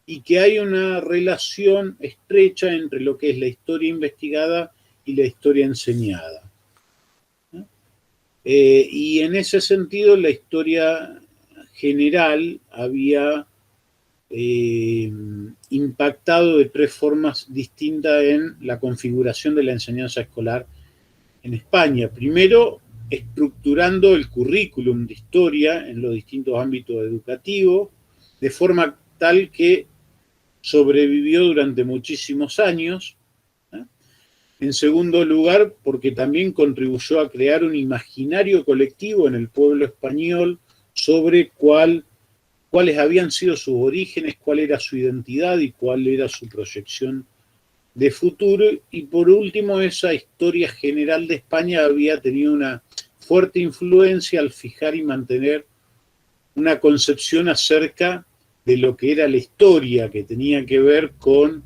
y que hay una relación estrecha entre lo que es la historia investigada y la historia enseñada. Y en ese sentido la historia general había impactado de tres formas distintas en la configuración de la enseñanza escolar en España. Primero, estructurando el currículum de historia en los distintos ámbitos educativos, de forma tal que sobrevivió durante muchísimos años. En segundo lugar, porque también contribuyó a crear un imaginario colectivo en el pueblo español sobre cuáles habían sido sus orígenes, cuál era su identidad y cuál era su proyección de futuro. Y por último, esa historia general de España había tenido una fuerte influencia al fijar y mantener una concepción acerca de lo que era la historia, que tenía que ver con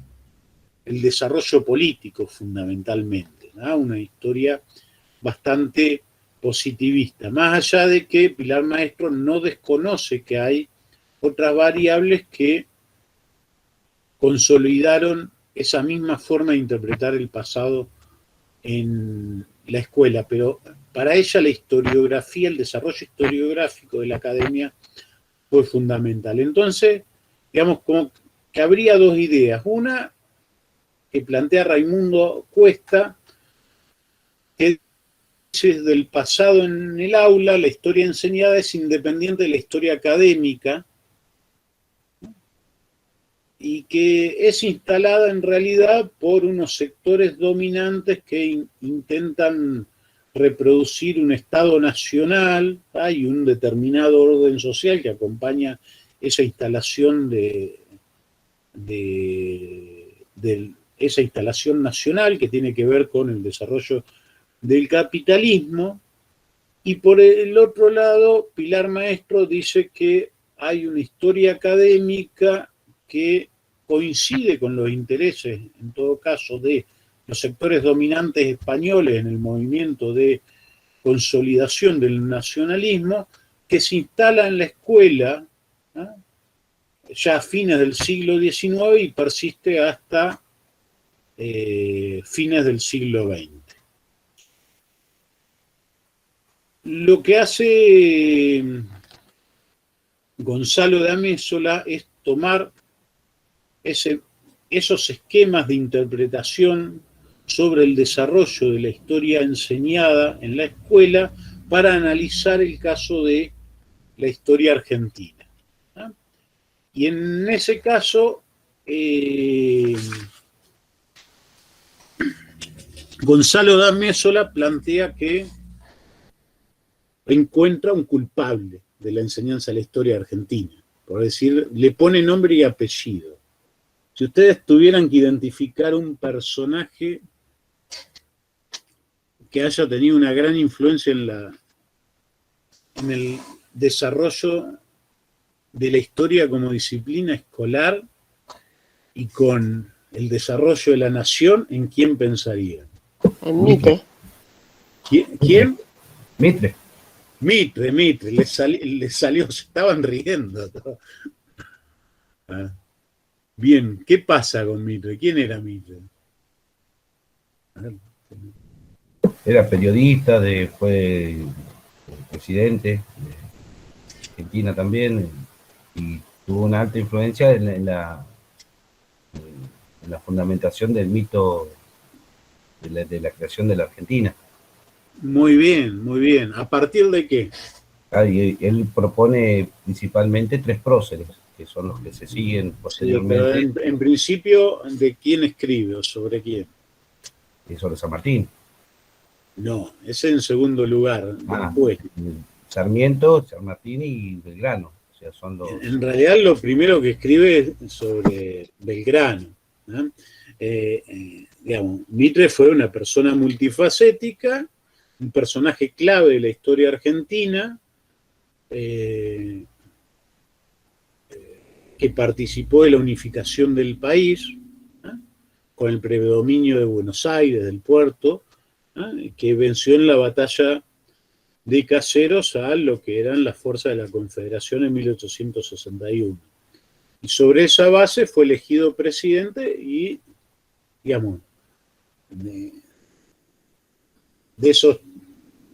el desarrollo político fundamentalmente, ¿no? Una historia bastante positivista, más allá de que Pilar Maestro no desconoce que hay otras variables que consolidaron esa misma forma de interpretar el pasado en la escuela, pero para ella la historiografía, el desarrollo historiográfico de la academia fue fundamental. Entonces, digamos, como que habría dos ideas. Una que plantea Raimundo Cuesta, que dice del pasado en el aula, la historia enseñada es independiente de la historia académica, y que es instalada en realidad por unos sectores dominantes que intentan reproducir un Estado nacional y un determinado orden social que acompaña esa instalación esa instalación nacional que tiene que ver con el desarrollo del capitalismo. Y por el otro lado, Pilar Maestro dice que hay una historia académica que coincide con los intereses, en todo caso, de los sectores dominantes españoles en el movimiento de consolidación del nacionalismo, que se instala en la escuela, ¿no?, ya a fines del siglo XIX y persiste hasta fines del siglo XX. Lo que hace Gonzalo de Amézola es tomar esos esquemas de interpretación sobre el desarrollo de la historia enseñada en la escuela para analizar el caso de la historia argentina, ¿no? Y en ese caso, Gonzalo de Amézola plantea que encuentra un culpable de la enseñanza de la historia argentina, por decir, le pone nombre y apellido. Si ustedes tuvieran que identificar un personaje que haya tenido una gran influencia en el desarrollo de la historia como disciplina escolar y con el desarrollo de la nación, ¿en quién pensarían? En Mitre. ¿Quién? Mitre. Mitre, le salió, se estaban riendo. Bien, ¿qué pasa con Mitre? ¿Quién era Mitre? Era periodista, fue presidente de Argentina también, y tuvo una alta influencia en la fundamentación del mito de la creación de la Argentina. Muy bien, muy bien. ¿A partir de qué? Y él propone principalmente 3 próceres, que son los que se siguen posteriormente. Sí, pero en principio, ¿de quién escribe o sobre quién? Sobre San Martín. No, ese en segundo lugar. Ah, Después, Sarmiento, San Martín y Belgrano. O sea, son los... en realidad lo primero que escribe es sobre Belgrano, ¿no? Digamos, Mitre fue una persona multifacética, un personaje clave de la historia argentina, que participó de la unificación del país, ¿no? Con el predominio de Buenos Aires, del puerto, ¿no? Que venció en la batalla de Caseros a lo que eran las fuerzas de la Confederación en 1861. Y sobre esa base fue elegido presidente y, digamos, de esos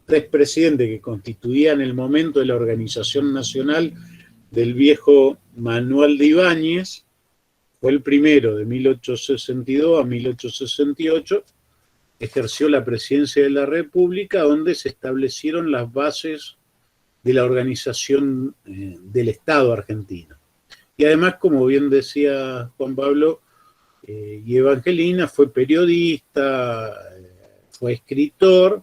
3 presidentes que constituían el momento de la organización nacional del viejo Manuel de Ibáñez, fue el primero de 1862 a 1868, ejerció la presidencia de la República, donde se establecieron las bases de la organización del Estado argentino. Y además, como bien decía Juan Pablo y Evangelina, fue periodista, fue escritor,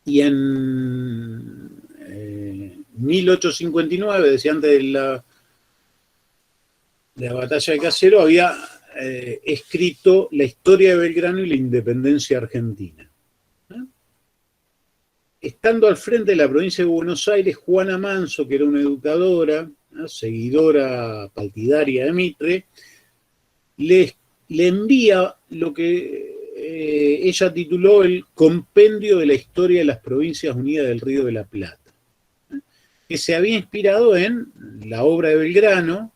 y en 1859, decía antes de la batalla de Caseros, había escrito la historia de Belgrano y la independencia argentina. Estando al frente de la provincia de Buenos Aires, Juana Manso, que era una educadora, ¿no?, seguidora partidaria de Mitre, le envía lo que ella tituló el Compendio de la Historia de las Provincias Unidas del Río de la Plata, que se había inspirado en la obra de Belgrano,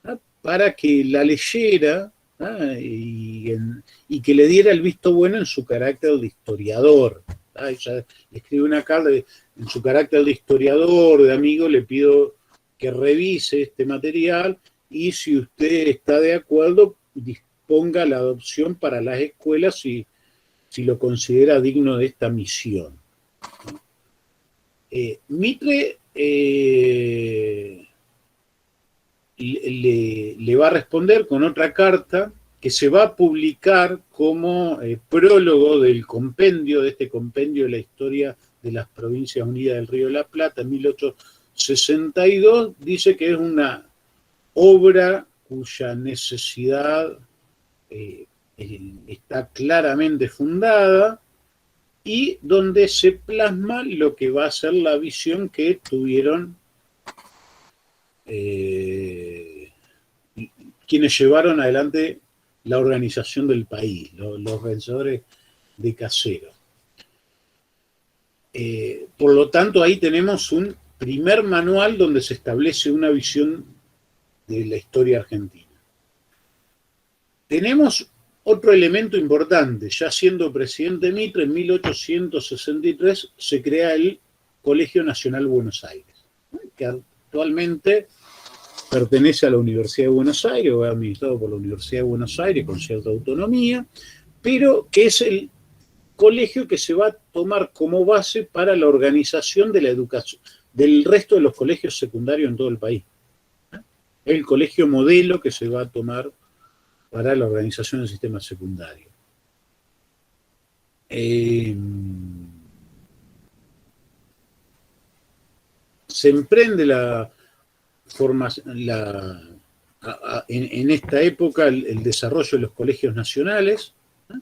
¿no?, para que la leyera, ¿no?, y que le diera el visto bueno en su carácter de historiador. Ella le escribe una carta en su carácter de historiador, de amigo, le pido que revise este material y si usted está de acuerdo, disponga la adopción para las escuelas si lo considera digno de esta misión. Mitre le va a responder con otra carta que se va a publicar como prólogo del compendio, de este compendio de la historia de las Provincias Unidas del Río de la Plata, en 1862, dice que es una obra cuya necesidad está claramente fundada y donde se plasma lo que va a ser la visión que tuvieron quienes llevaron adelante la organización del país, los vencedores de Caseros. Por lo tanto, ahí tenemos un primer manual donde se establece una visión de la historia argentina. Tenemos otro elemento importante. Ya siendo presidente Mitre, en 1863 se crea el Colegio Nacional Buenos Aires, que actualmente pertenece a la Universidad de Buenos Aires, o es administrado por la Universidad de Buenos Aires con cierta autonomía, pero que es el colegio que se va a tomar como base para la organización de la educación del resto de los colegios secundarios en todo el país. El colegio modelo que se va a tomar para la organización del sistema secundario. Se emprende en esta época el desarrollo de los colegios nacionales, ¿no?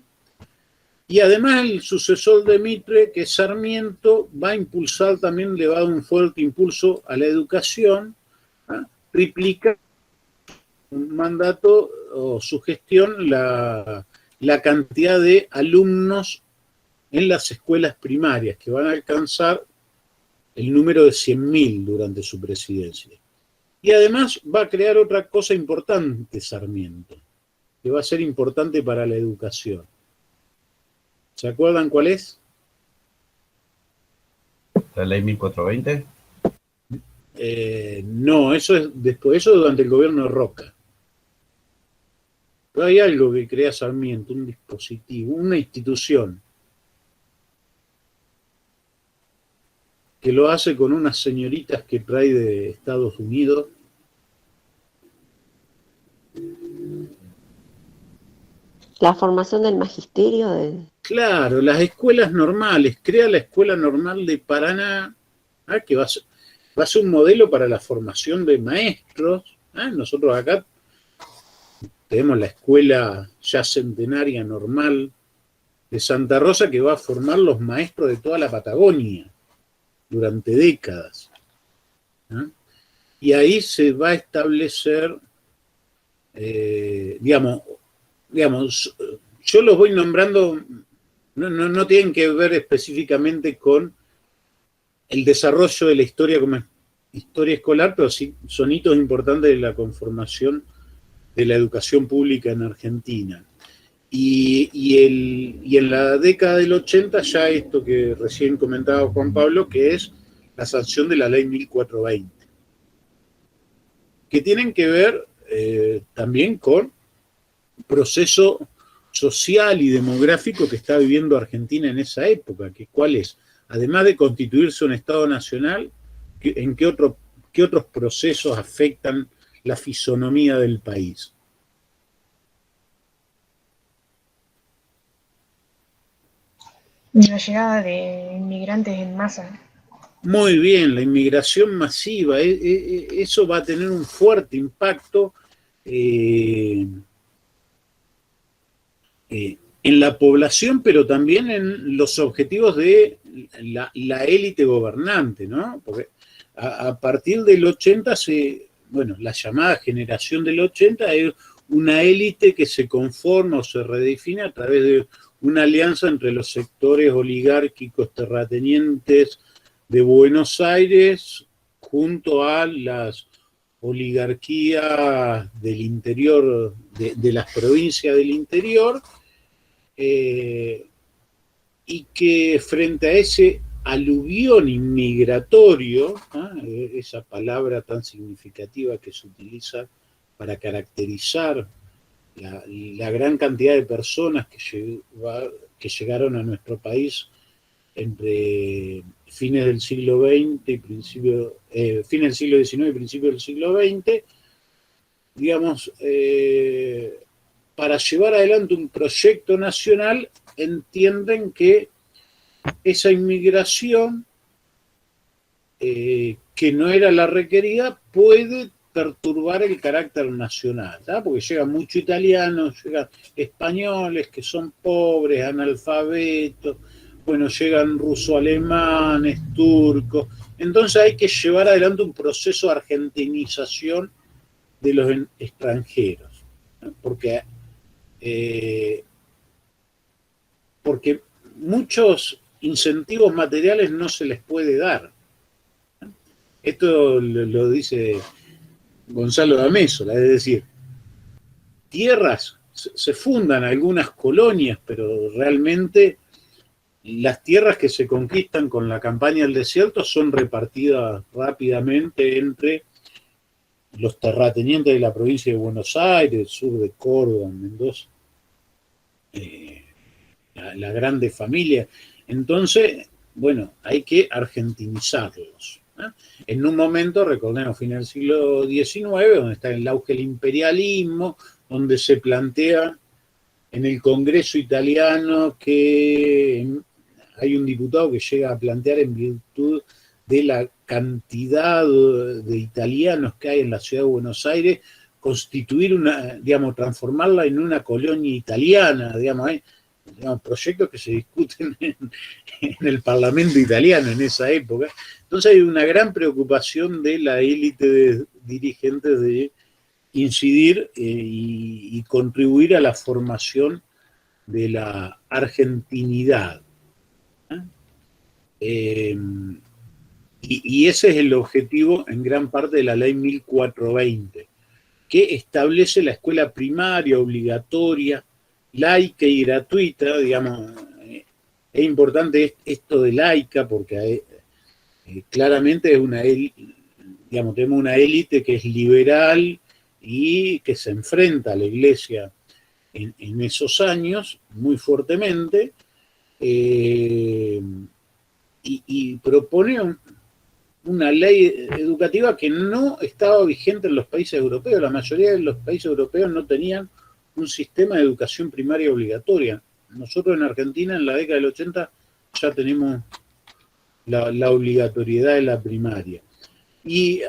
Y además el sucesor de Mitre, que es Sarmiento, va a impulsar también, le va a dar un fuerte impulso a la educación, ¿no?, triplica un mandato o su gestión la cantidad de alumnos en las escuelas primarias, que van a alcanzar el número de 100.000 durante su presidencia. Y además va a crear otra cosa importante, Sarmiento, que va a ser importante para la educación. ¿Se acuerdan cuál es? ¿La ley 1420? No, eso es después, eso durante el gobierno de Roca. Pero hay algo que crea Sarmiento, un dispositivo, una institución, que lo hace con unas señoritas que trae de Estados Unidos. La formación del magisterio. Claro, las escuelas normales, crea la Escuela Normal de Paraná, que va a ser un modelo para la formación de maestros. Nosotros acá tenemos la escuela ya centenaria normal de Santa Rosa, que va a formar los maestros de toda la Patagonia durante décadas. Y ahí se va a establecer, digamos, yo los voy nombrando, no tienen que ver específicamente con el desarrollo de la historia como historia escolar, pero sí son hitos importantes de la conformación de la educación pública en Argentina. Y en la década del 80 ya esto que recién comentaba Juan Pablo, que es la sanción de la ley 1420, que tienen que ver también con el proceso social y demográfico que está viviendo Argentina en esa época, que cuál es, además de constituirse un Estado nacional, ¿en qué otros procesos afectan la fisonomía del país? La llegada de inmigrantes en masa. Muy bien, la inmigración masiva, eso va a tener un fuerte impacto en la población, pero también en los objetivos de la élite gobernante, ¿no? Porque a partir del 80, la llamada generación del 80 es una élite que se conforma o se redefine a través de una alianza entre los sectores oligárquicos terratenientes de Buenos Aires junto a las oligarquías del interior, de las provincias del interior, y que frente a ese aluvión inmigratorio, esa palabra tan significativa que se utiliza para caracterizar la gran cantidad de personas que llegaron a nuestro país entre fines del siglo XX y fines del siglo XIX y principios del siglo XX, digamos, para llevar adelante un proyecto nacional, entienden que esa inmigración, que no era la requerida, puede perturbar el carácter nacional, porque llegan muchos italianos, llegan españoles que son pobres, analfabetos, llegan ruso-alemanes, turcos, entonces hay que llevar adelante un proceso de argentinización de los extranjeros, porque muchos incentivos materiales no se les puede dar. Esto lo dice Gonzalo D'Amésola, es decir, tierras, se fundan algunas colonias, pero realmente las tierras que se conquistan con la campaña del desierto son repartidas rápidamente entre los terratenientes de la provincia de Buenos Aires, el sur de Córdoba, Mendoza, la grande familia. Entonces, hay que argentinizarlos. En un momento, recordemos, fin del siglo XIX, donde está el auge del imperialismo, donde se plantea en el Congreso italiano que hay un diputado que llega a plantear, en virtud de la cantidad de italianos que hay en la ciudad de Buenos Aires, constituir transformarla en una colonia italiana, proyectos que se discuten en el Parlamento italiano en esa época. Entonces hay una gran preocupación de la élite de dirigentes de incidir y contribuir a la formación de la argentinidad. Y ese es el objetivo en gran parte de la ley 1420, que establece la escuela primaria obligatoria, laica y gratuita. Es importante esto de laica porque claramente es tenemos una élite que es liberal y que se enfrenta a la Iglesia en esos años muy fuertemente, y propone una ley educativa que no estaba vigente en los países europeos. La mayoría de los países europeos no tenían un sistema de educación primaria obligatoria. nosotros en Argentina en la década del 80 ya tenemos la obligatoriedad de la primaria. Y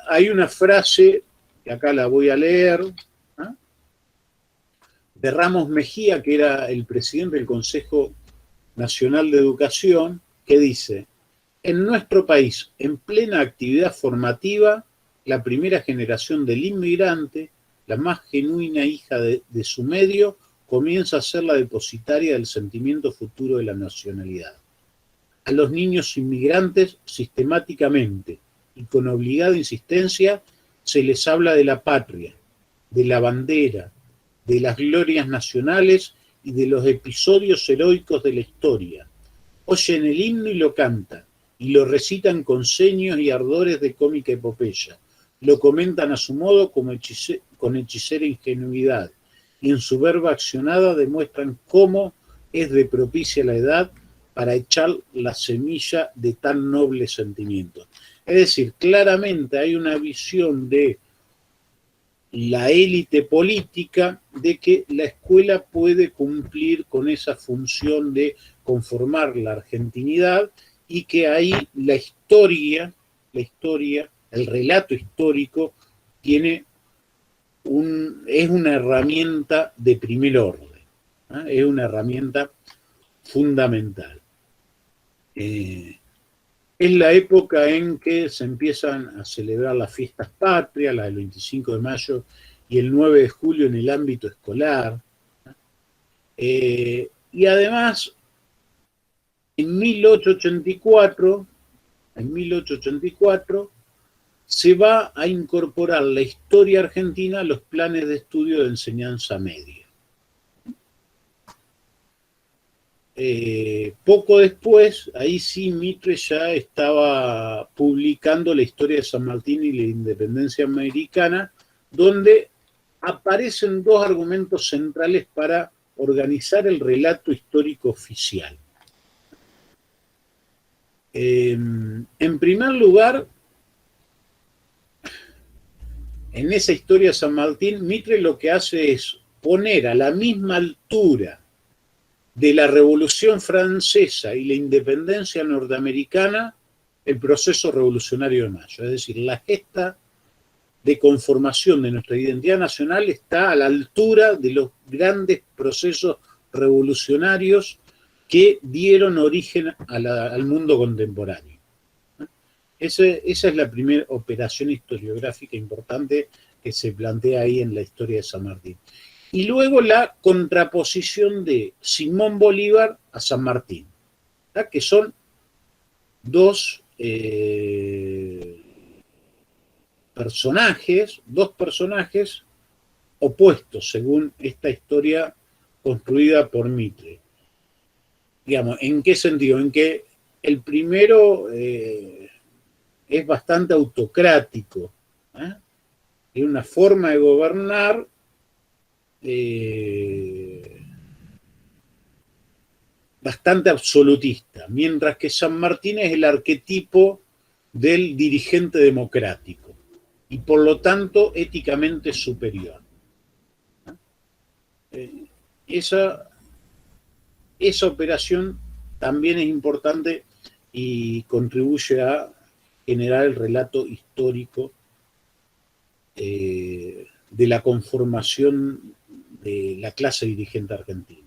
hay una frase, que acá la voy a leer, ¿ah?, de Ramos Mejía, que era el presidente del Consejo Nacional de Educación, que dice: en nuestro país, en plena actividad formativa, la primera generación del inmigrante, la más genuina hija de su medio, comienza a ser la depositaria del sentimiento futuro de la nacionalidad. A los niños inmigrantes, sistemáticamente y con obligada insistencia, se les habla de la patria, de la bandera, de las glorias nacionales y de los episodios heroicos de la historia. Oyen el himno y lo cantan, y lo recitan con seños y ardores de cómica epopeya. Lo comentan a su modo con hechicera ingenuidad, y en su verba accionada demuestran cómo es de propicia la edad para echar la semilla de tan noble sentimiento. Es decir, claramente hay una visión de la élite política de que la escuela puede cumplir con esa función de conformar la argentinidad y que ahí la historia, el relato histórico es una herramienta de primer orden, ¿eh? Es una herramienta fundamental. Es la época en que se empiezan a celebrar las fiestas patrias, la del 25 de mayo y el 9 de julio en el ámbito escolar. Y además, en 1884, se va a incorporar la historia argentina a los planes de estudio de enseñanza media. Poco después, ahí sí Mitre ya estaba publicando la historia de San Martín y la independencia americana, donde aparecen dos argumentos centrales para organizar el relato histórico oficial. En primer lugar, en esa historia de San Martín, Mitre lo que hace es poner a la misma altura de la Revolución Francesa y la independencia norteamericana el proceso revolucionario de mayo. Es decir, la gesta de conformación de nuestra identidad nacional está a la altura de los grandes procesos revolucionarios que dieron origen al mundo contemporáneo. Esa es la primera operación historiográfica importante que se plantea ahí en la historia de San Martín. Y luego la contraposición de Simón Bolívar a San Martín, ¿verdad?, que son dos personajes opuestos, según esta historia construida por Mitre. Digamos, ¿en qué sentido? En que el primero es bastante autocrático, ¿eh? Es una forma de gobernar bastante absolutista, mientras que San Martín es el arquetipo del dirigente democrático y por lo tanto éticamente superior. Esa operación también es importante y contribuye a generar el relato histórico de la conformación de la clase dirigente argentina.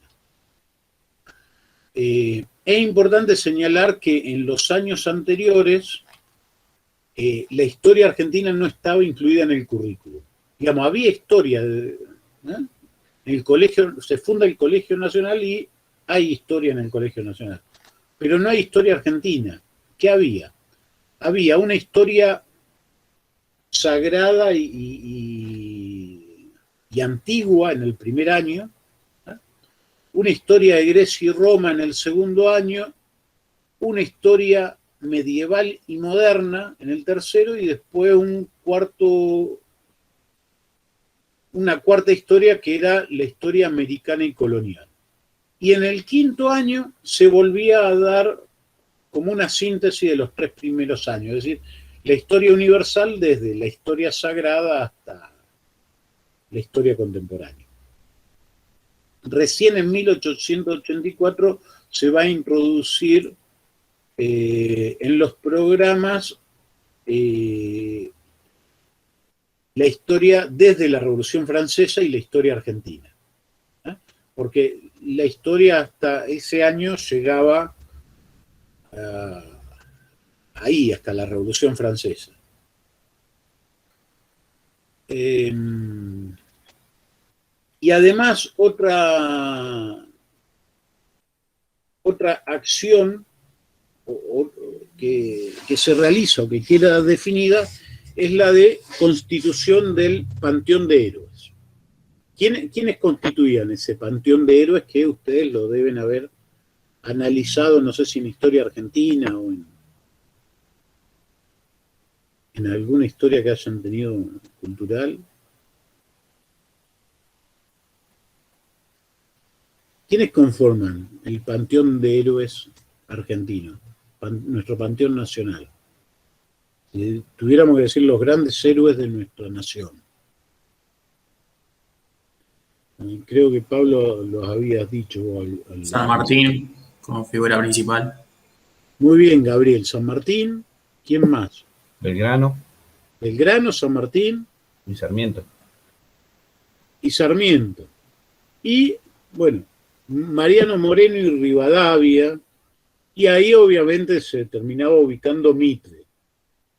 Es importante señalar que en los años anteriores la historia argentina no estaba incluida en el currículo. Digamos, había historia, en el colegio, se funda el Colegio Nacional y hay historia en el Colegio Nacional, pero no hay historia argentina. ¿Qué había? Había una historia sagrada y antigua en el primer año, una historia de Grecia y Roma en el segundo año, una historia medieval y moderna en el tercero y después una cuarta historia que era la historia americana y colonial. Y en el quinto año se volvía a dar como una síntesis de los tres primeros años, es decir, la historia universal desde la historia sagrada hasta la historia contemporánea. recién en 1884 se va a introducir en los programas la historia desde la Revolución Francesa y la historia argentina. Porque la historia hasta ese año llegaba ahí, hasta la Revolución Francesa. Y además otra acción que se realiza o que queda definida es la de constitución del Panteón de Héroes. ¿Quiénes constituían ese Panteón de Héroes que ustedes lo deben haber analizado, no sé si en historia argentina o en alguna historia que hayan tenido cultural? ¿Quiénes conforman el Panteón de Héroes argentino, nuestro Panteón Nacional? Si tuviéramos que decir los grandes héroes de nuestra nación. Creo que Pablo los habías dicho. San Martín como figura principal. Muy bien, Gabriel. San Martín. ¿Quién más? Belgrano. Belgrano, San Martín. Y Sarmiento. Y Sarmiento. Y, bueno, Mariano Moreno y Rivadavia. Y ahí obviamente se terminaba ubicando Mitre.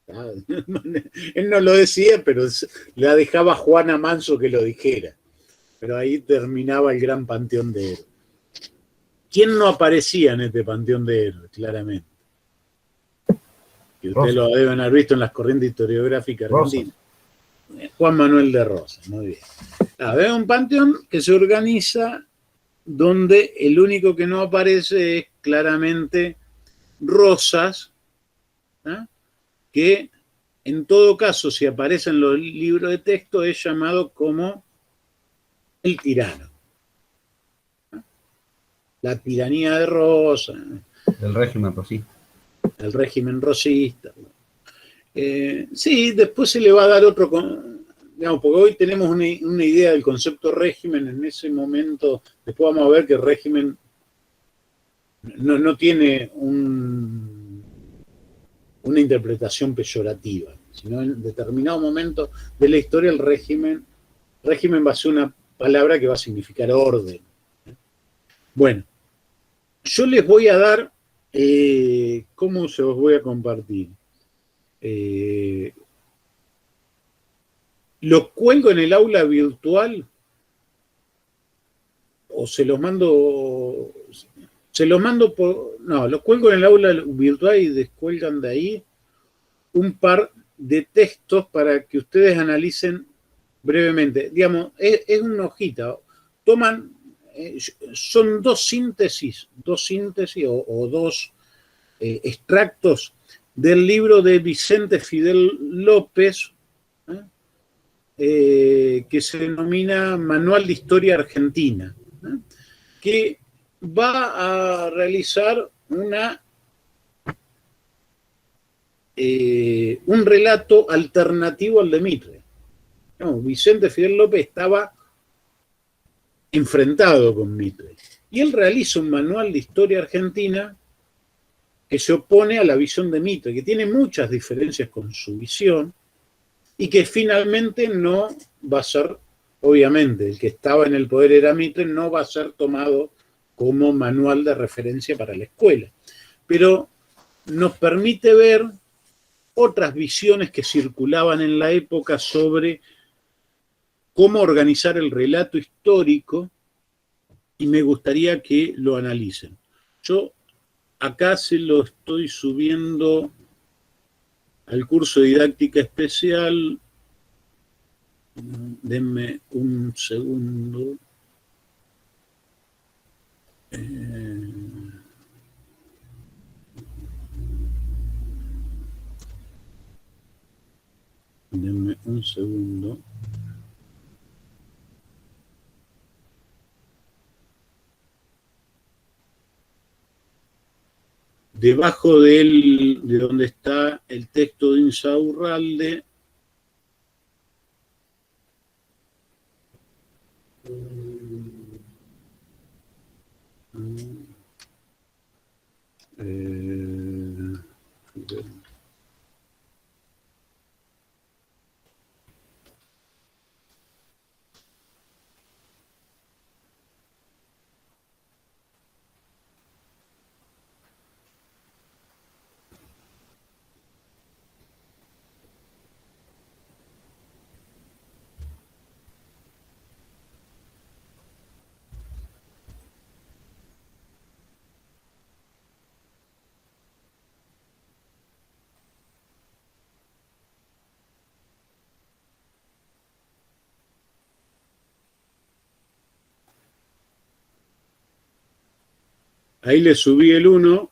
Él no lo decía, pero la dejaba Juana Manso que lo dijera. Pero ahí terminaba el gran Panteón de Héroes. ¿Quién no aparecía en este Panteón de Héroes? Claramente. Que ustedes lo deben haber visto en las corrientes historiográficas argentinas. Juan Manuel de Rosas, muy bien. Es un panteón que se organiza donde el único que no aparece es claramente Rosas, que en todo caso, si aparece en los libros de texto, es llamado como el tirano. La tiranía de Rosas. El régimen rosista. El régimen rosista. Sí, después se le va a dar otro, digamos, porque hoy tenemos una idea del concepto régimen. En ese momento, después vamos a ver que el régimen no tiene una interpretación peyorativa, sino en determinado momento de la historia el régimen va a ser una palabra que va a significar orden. Bueno, yo les voy a dar, ¿cómo se los voy a compartir? ¿Los cuelgo en el aula virtual? ¿O se los mando? No, los cuelgo en el aula virtual y descuelgan de ahí un par de textos para que ustedes analicen brevemente. Digamos, es una hojita. Toman, son dos síntesis o dos extractos del libro de Vicente Fidel López, que se denomina Manual de Historia Argentina, que va a realizar un relato alternativo al de Mitre. No, Vicente Fidel López estaba enfrentado con Mitre. Y él realiza un manual de historia argentina que se opone a la visión de Mitre, que tiene muchas diferencias con su visión y que finalmente no va a ser, obviamente, el que estaba en el poder era Mitre, no va a ser tomado como manual de referencia para la escuela. Pero nos permite ver otras visiones que circulaban en la época sobre cómo organizar el relato histórico y me gustaría que lo analicen. Yo acá se lo estoy subiendo al curso de didáctica especial. Denme un segundo. Denme un segundo. Debajo de donde está el texto de Insaurralde, Eh, Ahí le subí el 1.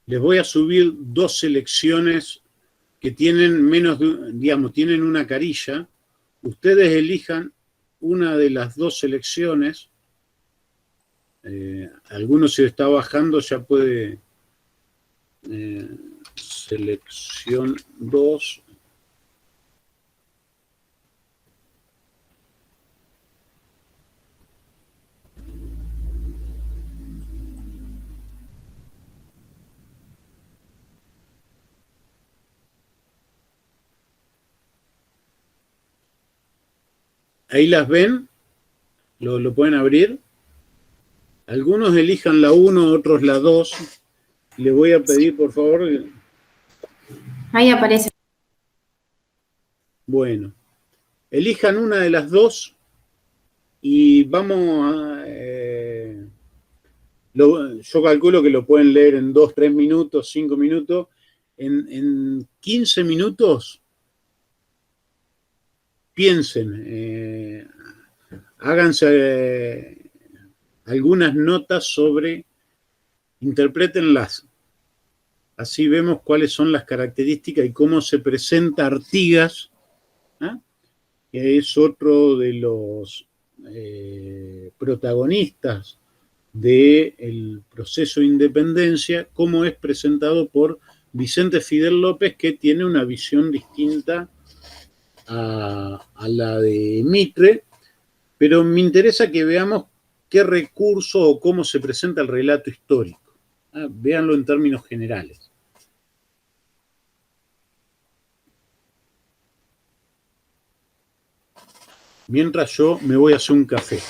Les voy a subir 2 selecciones que tienen menos de, digamos, tienen una carilla. Ustedes elijan una de las 2 selecciones. Alguno se está bajando, ya puede. Selección 2. Ahí las ven, lo pueden abrir. Algunos elijan la 1, otros la 2. Les voy a pedir, por favor. Ahí aparece. Bueno, elijan una de las 2 y vamos a... yo calculo que lo pueden leer en 2, 3 minutos, 5 minutos. En 15 minutos, piensen, háganse algunas notas sobre, interprétenlas. Así vemos cuáles son las características y cómo se presenta Artigas, ¿eh? Que es otro de los protagonistas del proceso de independencia, cómo es presentado por Vicente Fidel López, que tiene una visión distinta a la de Mitre, pero me interesa que veamos qué recurso o cómo se presenta el relato histórico. Véanlo en términos generales. Mientras yo me voy a hacer un café.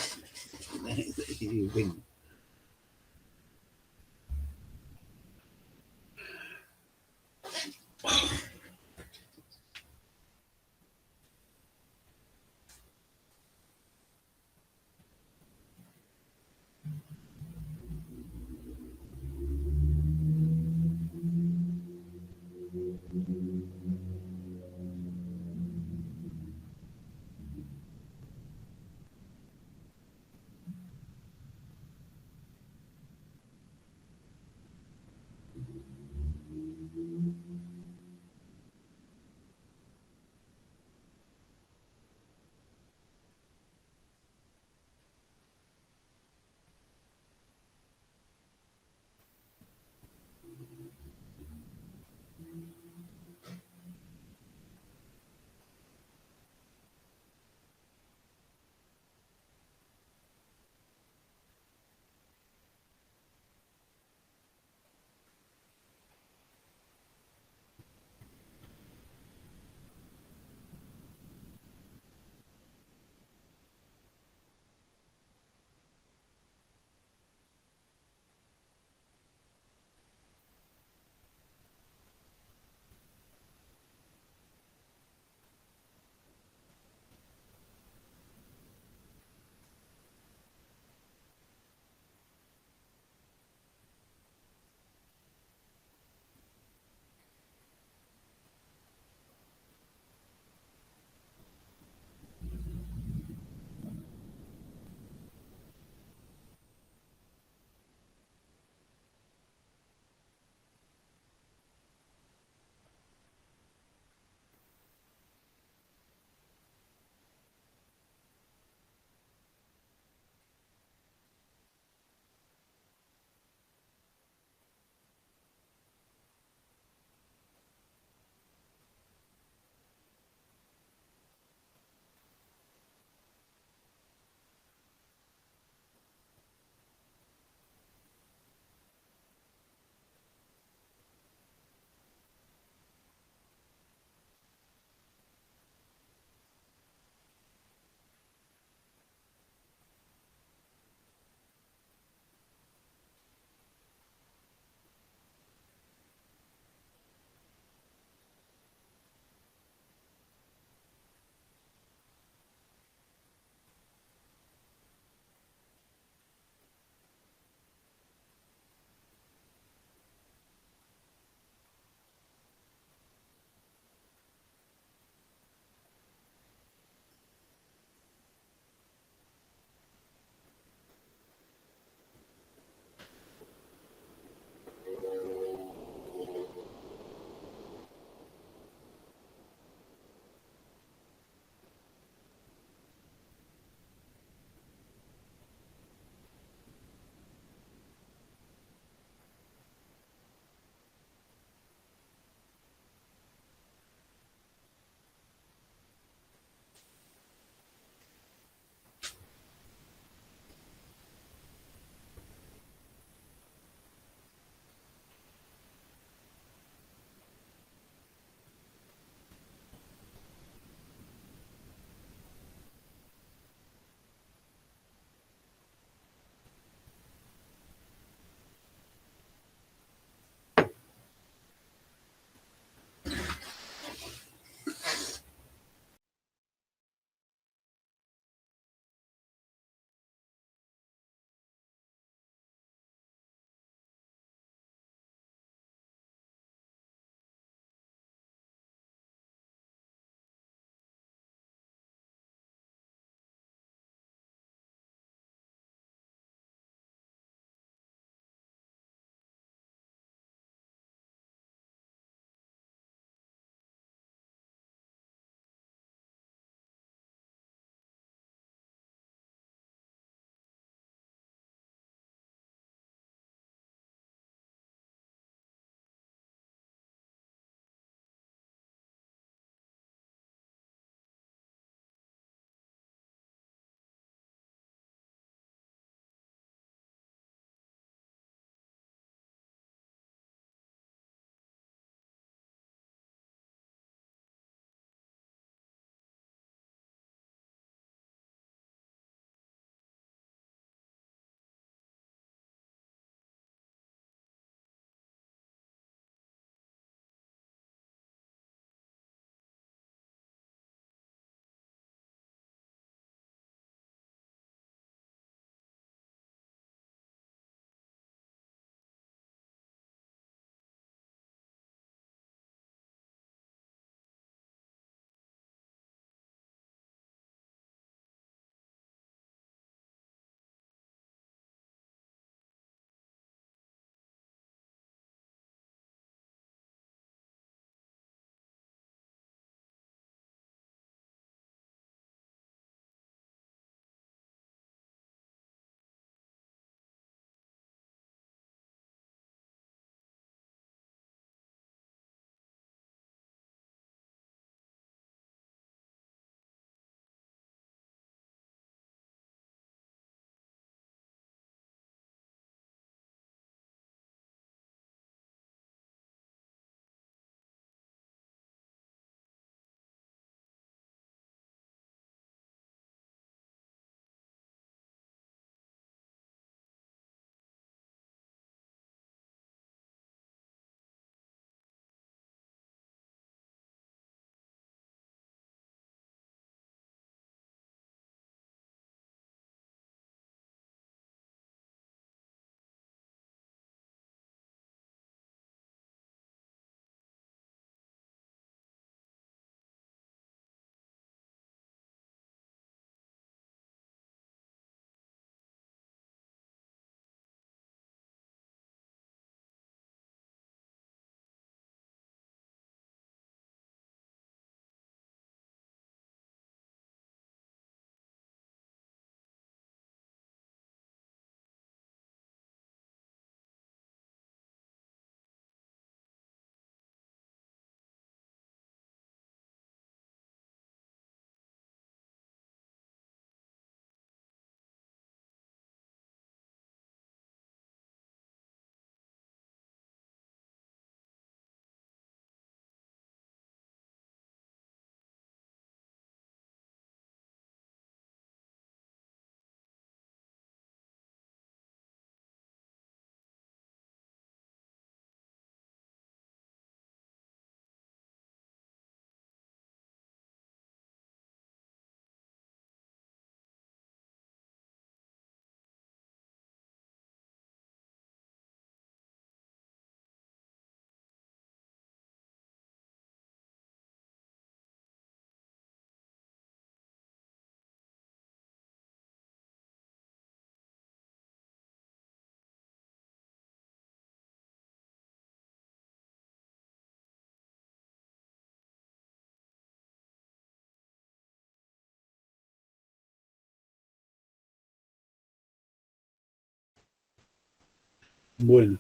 Bueno,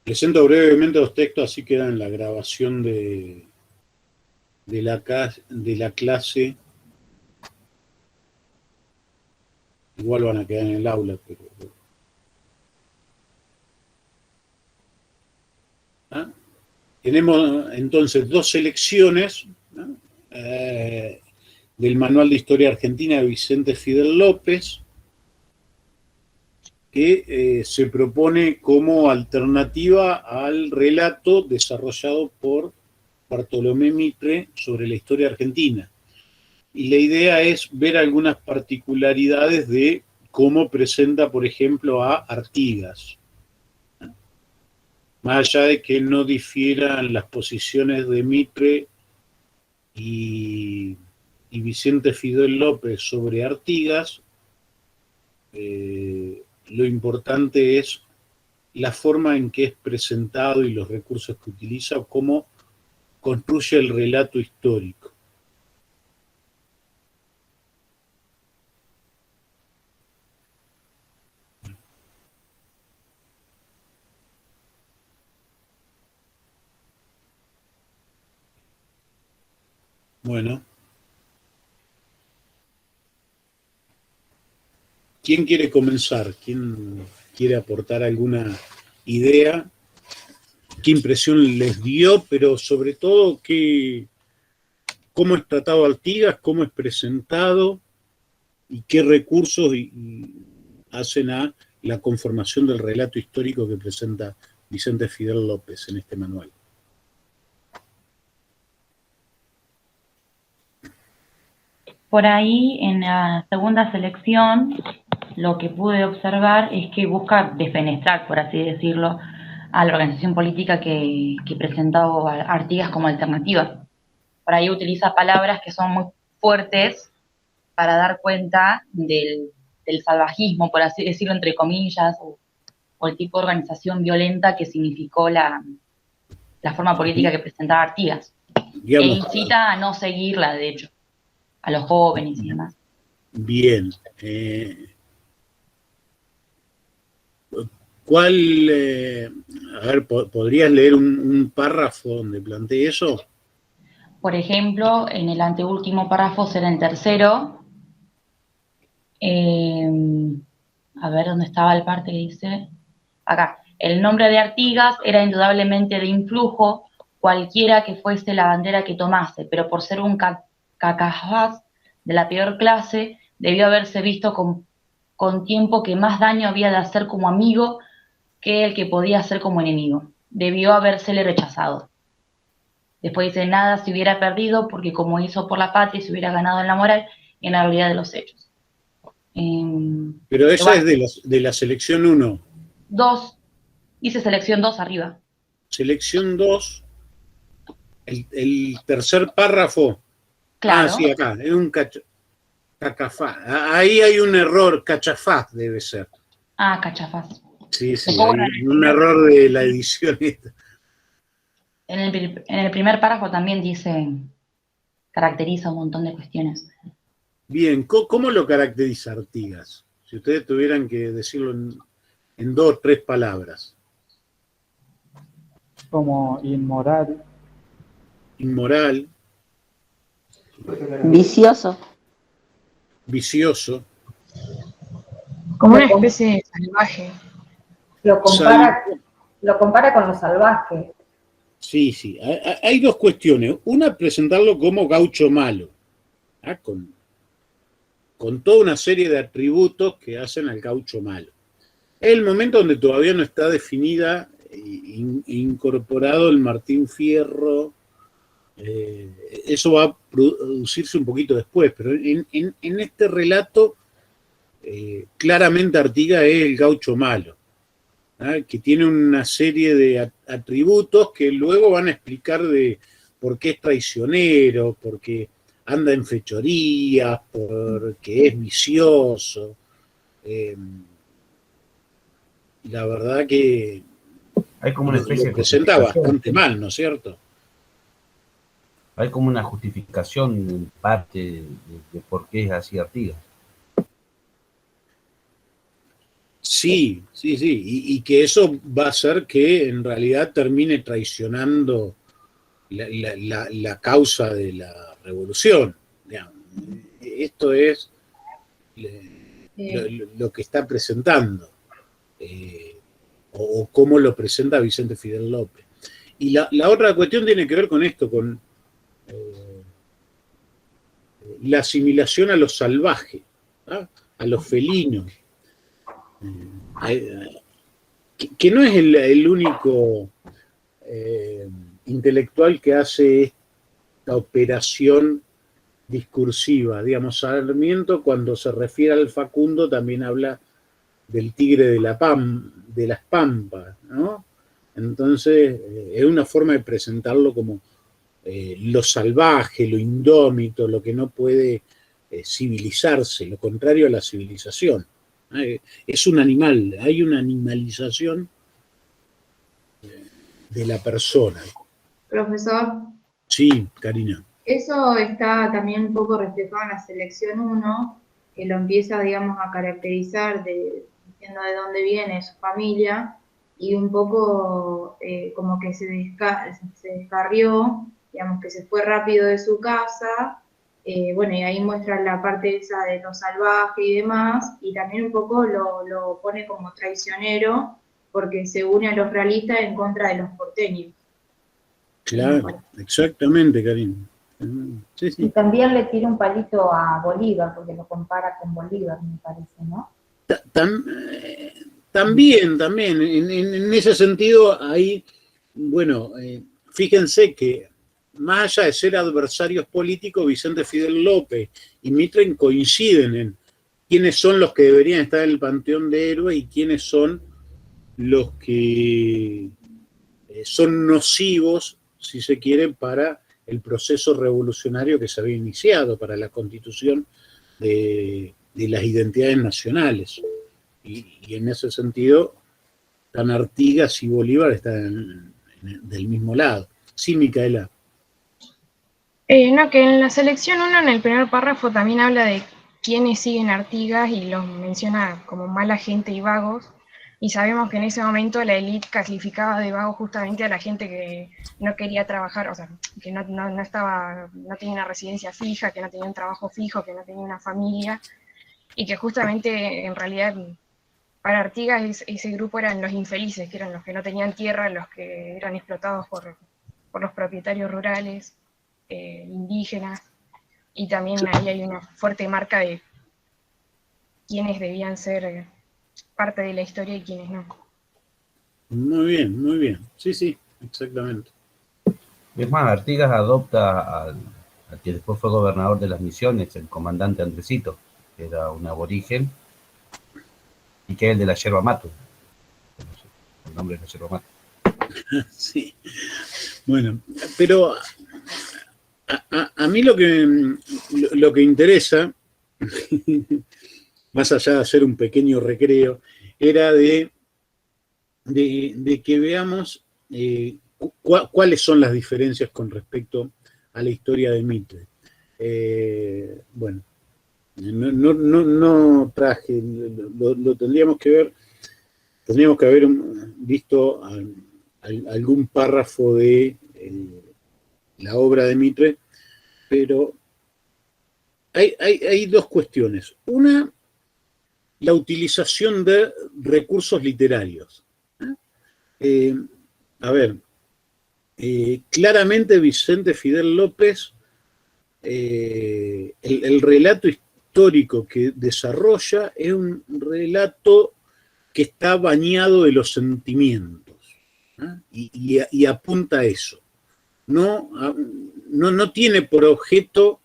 presento brevemente los textos, así quedan en la grabación de la clase. Igual van a quedar en el aula, pero... ¿Ah? Tenemos entonces dos selecciones, ¿no? Del Manual de Historia Argentina de Vicente Fidel López, que se propone como alternativa al relato desarrollado por Bartolomé Mitre sobre la historia argentina. Y la idea es ver algunas particularidades de cómo presenta, por ejemplo, a Artigas. Más allá de que no difieran las posiciones de Mitre y Vicente Fidel López sobre Artigas, lo importante es la forma en que es presentado y los recursos que utiliza, o cómo construye el relato histórico. Bueno. ¿Quién quiere comenzar? ¿Quién quiere aportar alguna idea? ¿Qué impresión les dio? Pero sobre todo, ¿cómo es tratado Artigas? ¿Cómo es presentado? ¿Y qué recursos hacen a la conformación del relato histórico que presenta Vicente Fidel López en este manual? Por ahí, en la segunda selección, lo que pude observar es que busca defenestrar, por así decirlo, a la organización política que presentó Artigas como alternativa. Por ahí utiliza palabras que son muy fuertes para dar cuenta del salvajismo, por así decirlo, entre comillas, o el tipo de organización violenta que significó la forma política que presentaba Artigas. E incita a no seguirla, de hecho, a los jóvenes y demás. Bien. ¿Cuál, a ver, podrías leer un párrafo donde plantee eso? Por ejemplo, en el anteúltimo párrafo será el tercero. A ver, ¿dónde estaba el parte que dice? Acá. El nombre de Artigas era indudablemente de influjo, cualquiera que fuese la bandera que tomase, pero por ser un cacajás de la peor clase, debió haberse visto con tiempo que más daño había de hacer como amigo que el que podía hacer como enemigo. Debió habérsele rechazado. Después dice, nada se hubiera perdido porque como hizo por la patria se hubiera ganado en la moral y en la realidad de los hechos. Pero esa es de la selección 1. 2, dice selección 2 arriba. Selección 2, el tercer párrafo. Claro. Ah, sí, acá, es un cacafaz. Ahí hay un error, cachafaz debe ser. Ah, cachafaz. Sí, hay un error de la edición esta. En el primer párrafo también dice, caracteriza un montón de cuestiones. Bien, ¿cómo lo caracteriza Artigas? Si ustedes tuvieran que decirlo en 2 o 3 palabras. Como inmoral. Inmoral. Vicioso. Vicioso. Como una especie de salvaje. Lo compara con lo salvaje. Sí, sí. Hay 2 cuestiones. Una, presentarlo como gaucho malo, ¿ah? Con toda una serie de atributos que hacen al gaucho malo. Es el momento donde todavía no está definida e incorporado el Martín Fierro. Eso va a producirse un poquito después, pero en este relato claramente Artigas es el gaucho malo, ¿ah? Que tiene una serie de atributos que luego van a explicar de por qué es traicionero, porque anda en fechorías, porque es vicioso. La verdad que hay como una especie lo presenta de bastante mal, ¿no es cierto? Hay como una justificación en parte de por qué es así Artigas. Sí, y que eso va a hacer que en realidad termine traicionando la causa de la revolución. Digamos. Esto es lo que está presentando, o cómo lo presenta Vicente Fidel López. Y la otra cuestión tiene que ver con esto, con la asimilación a lo salvaje, ¿ah? A los felinos. Que no es el único intelectual que hace esta operación discursiva. Digamos, Sarmiento, cuando se refiere al Facundo, también habla del tigre de las pampas, ¿no? Entonces, es una forma de presentarlo como lo salvaje, lo indómito, lo que no puede civilizarse, lo contrario a la civilización. Es un animal, hay una animalización de la persona. Profesor, Sí, Karina. eso está también un poco reflejado en la selección 1, que lo empieza, digamos, a caracterizar diciendo de dónde viene su familia, y un poco como que se descarrió, digamos, que se fue rápido de su casa. Bueno, y ahí muestra la parte esa de lo salvaje y demás, y también un poco lo pone como traicionero, porque se une a los realistas en contra de los porteños. Claro, exactamente, Karina. Sí. Y también le tira un palito a Bolívar, porque lo compara con Bolívar, me parece, ¿no? También, en ese sentido, ahí, bueno, fíjense que más allá de ser adversarios políticos, Vicente Fidel López y Mitre coinciden en quiénes son los que deberían estar en el panteón de héroes y quiénes son los que son nocivos, si se quiere, para el proceso revolucionario que se había iniciado, para la constitución de las identidades nacionales. Y en ese sentido, tan Artigas y Bolívar están del mismo lado. Sí, Micaela. No, que en la selección 1, en el primer párrafo, también habla de quiénes siguen a Artigas y los menciona como mala gente y vagos. Y sabemos que en ese momento la élite calificaba de vago justamente a la gente que no quería trabajar, o sea, que no tenía una residencia fija, que no tenía un trabajo fijo, que no tenía una familia, y que justamente en realidad para Artigas ese grupo eran los infelices, que eran los que no tenían tierra, los que eran explotados por los propietarios rurales, indígenas, y también ahí hay una fuerte marca de quiénes debían ser parte de la historia y quiénes no. Muy bien. Sí, exactamente. Es más, Artigas adopta al que después fue gobernador de las Misiones, el comandante Andresito, que era un aborigen, y que es el de la yerba mate. El nombre es la yerba mate. Sí. Bueno, pero a mí lo que interesa, más allá de hacer un pequeño recreo, era de que veamos cuáles son las diferencias con respecto a la historia de Mitre. Bueno, no traje, lo tendríamos que haber visto algún párrafo de la obra de Mitre, pero hay dos cuestiones. Una, la utilización de recursos literarios. Claramente Vicente Fidel López, el relato histórico que desarrolla es un relato que está bañado de los sentimientos, y apunta a eso. No tiene por objeto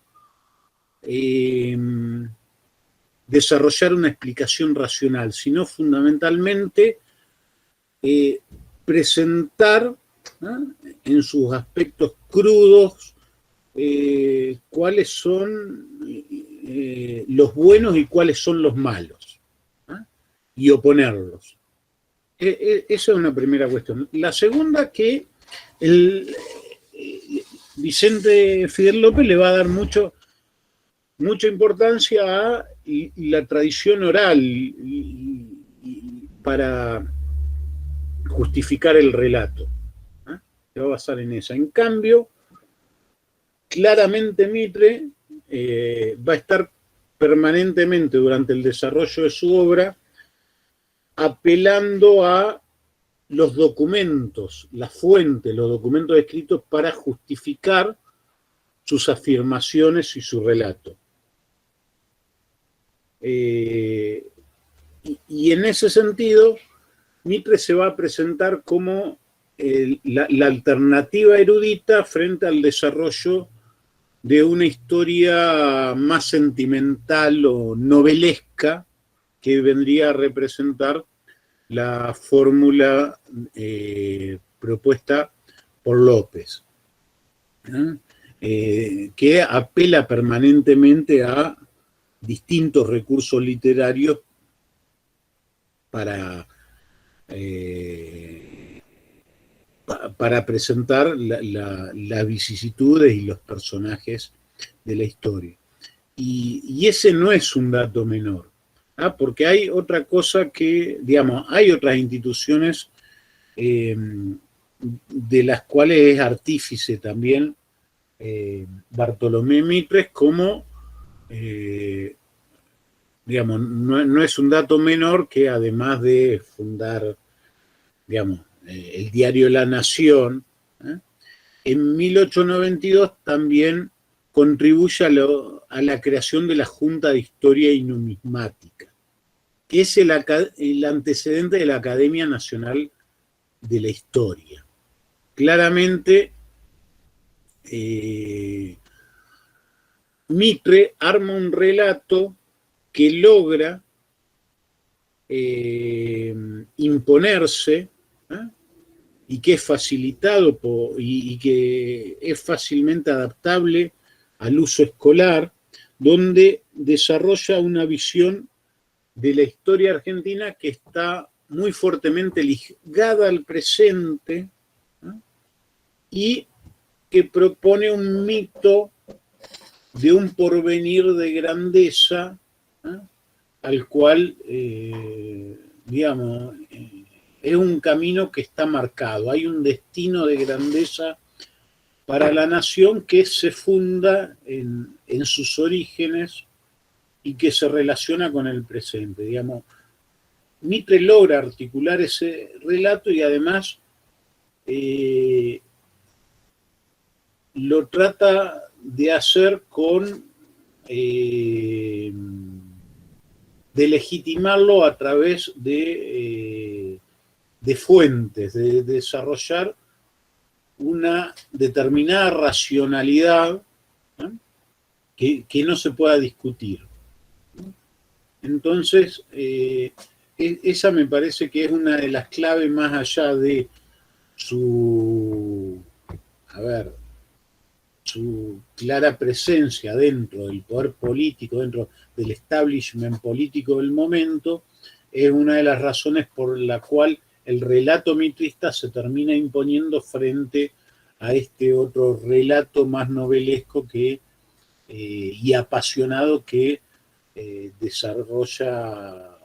desarrollar una explicación racional, sino fundamentalmente presentar en sus aspectos crudos cuáles son los buenos y cuáles son los malos, y oponerlos. Esa es una primera cuestión. La segunda, que Vicente Fidel López le va a dar mucha importancia a la tradición oral y para justificar el relato. Se va a basar en esa. En cambio, claramente Mitre va a estar permanentemente durante el desarrollo de su obra apelando a los documentos, las fuentes, los documentos escritos para justificar sus afirmaciones y su relato. Y en ese sentido, Mitre se va a presentar como la alternativa erudita frente al desarrollo de una historia más sentimental o novelesca que vendría a representar la fórmula propuesta por López, que apela permanentemente a distintos recursos literarios para presentar las vicisitudes y los personajes de la historia. Y ese no es un dato menor, porque hay otra cosa que, digamos, hay otras instituciones de las cuales es artífice también Bartolomé Mitre, como, digamos, no es un dato menor que además de fundar, digamos, el diario La Nación, en 1892 también contribuye a la creación de la Junta de Historia y Numismática, que es el antecedente de la Academia Nacional de la Historia. Claramente, Mitre arma un relato que logra imponerse, y que es facilitado y que es fácilmente adaptable al uso escolar, donde desarrolla una visión de la historia argentina que está muy fuertemente ligada al presente, y que propone un mito de un porvenir de grandeza, al cual, digamos, es un camino que está marcado. Hay un destino de grandeza para la nación que se funda en sus orígenes y que se relaciona con el presente. Digamos, Mitre logra articular ese relato y además lo trata de hacer de legitimarlo a través de fuentes, de desarrollar una determinada racionalidad que no se pueda discutir. Entonces, esa me parece que es una de las claves, más allá de su clara presencia dentro del poder político, dentro del establishment político del momento, es una de las razones por la cual el relato mitrista se termina imponiendo frente a este otro relato más novelesco y apasionado que desarrolla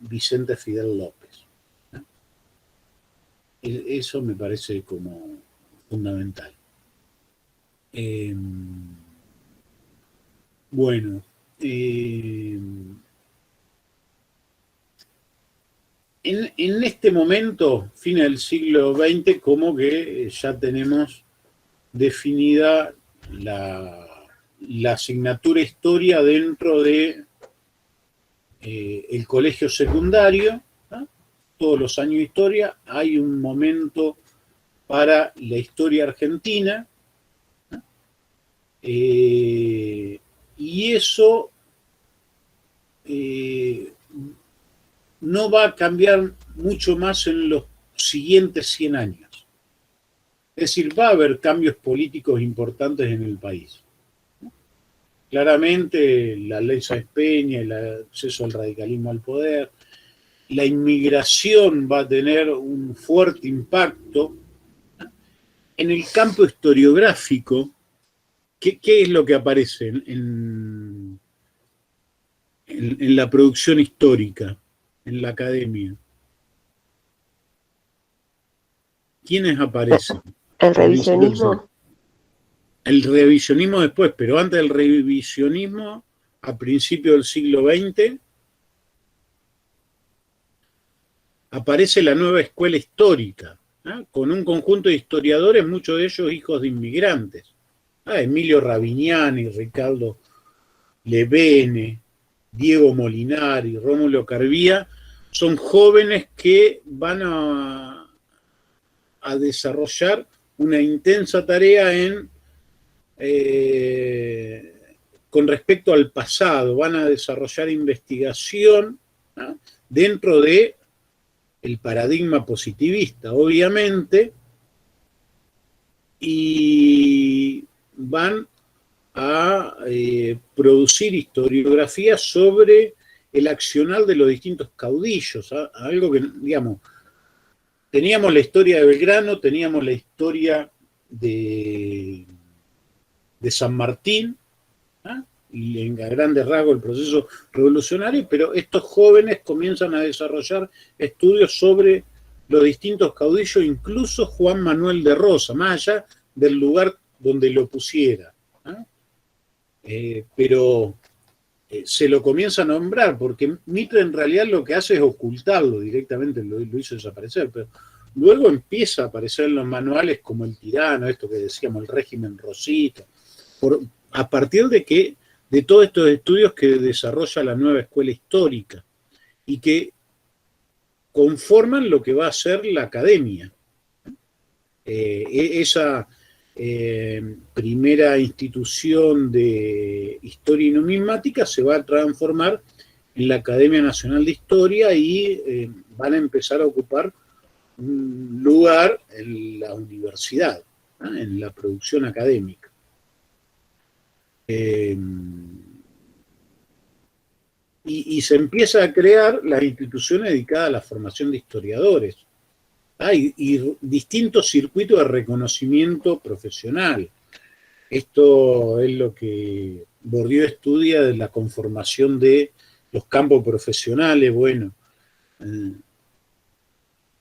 Vicente Fidel López. Eso me parece como fundamental. Bueno, en este momento, fin del siglo XX, como que ya tenemos definida la asignatura historia dentro de el colegio secundario, ¿no? Todos los años de historia, hay un momento para la historia argentina, ¿no? Y eso no va a cambiar mucho más en los siguientes 100 años. Es decir, va a haber cambios políticos importantes en el país. Claramente, la ley Sáenz Peña, el acceso al radicalismo al poder, la inmigración va a tener un fuerte impacto. En el campo historiográfico, ¿qué es lo que aparece en la producción histórica, en la academia? ¿quiénes aparecen? El revisionismo. El revisionismo después, pero antes del revisionismo, a principios del siglo XX, aparece la nueva escuela histórica, con un conjunto de historiadores, muchos de ellos hijos de inmigrantes. Emilio Ravignani, Ricardo Levene, Diego Molinari, Rómulo Carvía, son jóvenes que van a desarrollar una intensa tarea con respecto al pasado, van a desarrollar investigación, ¿no?, dentro de el paradigma positivista, obviamente, y van a producir historiografía sobre el accionar de los distintos caudillos, algo que, digamos, teníamos la historia de Belgrano, teníamos la historia de San Martín, y en grandes rasgos el proceso revolucionario, pero estos jóvenes comienzan a desarrollar estudios sobre los distintos caudillos, incluso Juan Manuel de Rosas, más allá del lugar donde lo pusiera. Pero se lo comienza a nombrar, porque Mitre en realidad lo que hace es ocultarlo directamente, lo hizo desaparecer, pero luego empieza a aparecer en los manuales como el tirano, esto que decíamos, el régimen Rosita, a partir de todos estos estudios que desarrolla la nueva escuela histórica y que conforman lo que va a ser la academia. Esa primera institución de historia y numismática se va a transformar en la Academia Nacional de Historia y van a empezar a ocupar un lugar en la universidad, en la producción académica. Y se empieza a crear las instituciones dedicadas a la formación de historiadores. Y distintos circuitos de reconocimiento profesional. Esto es lo que Bourdieu estudia de la conformación de los campos profesionales, bueno,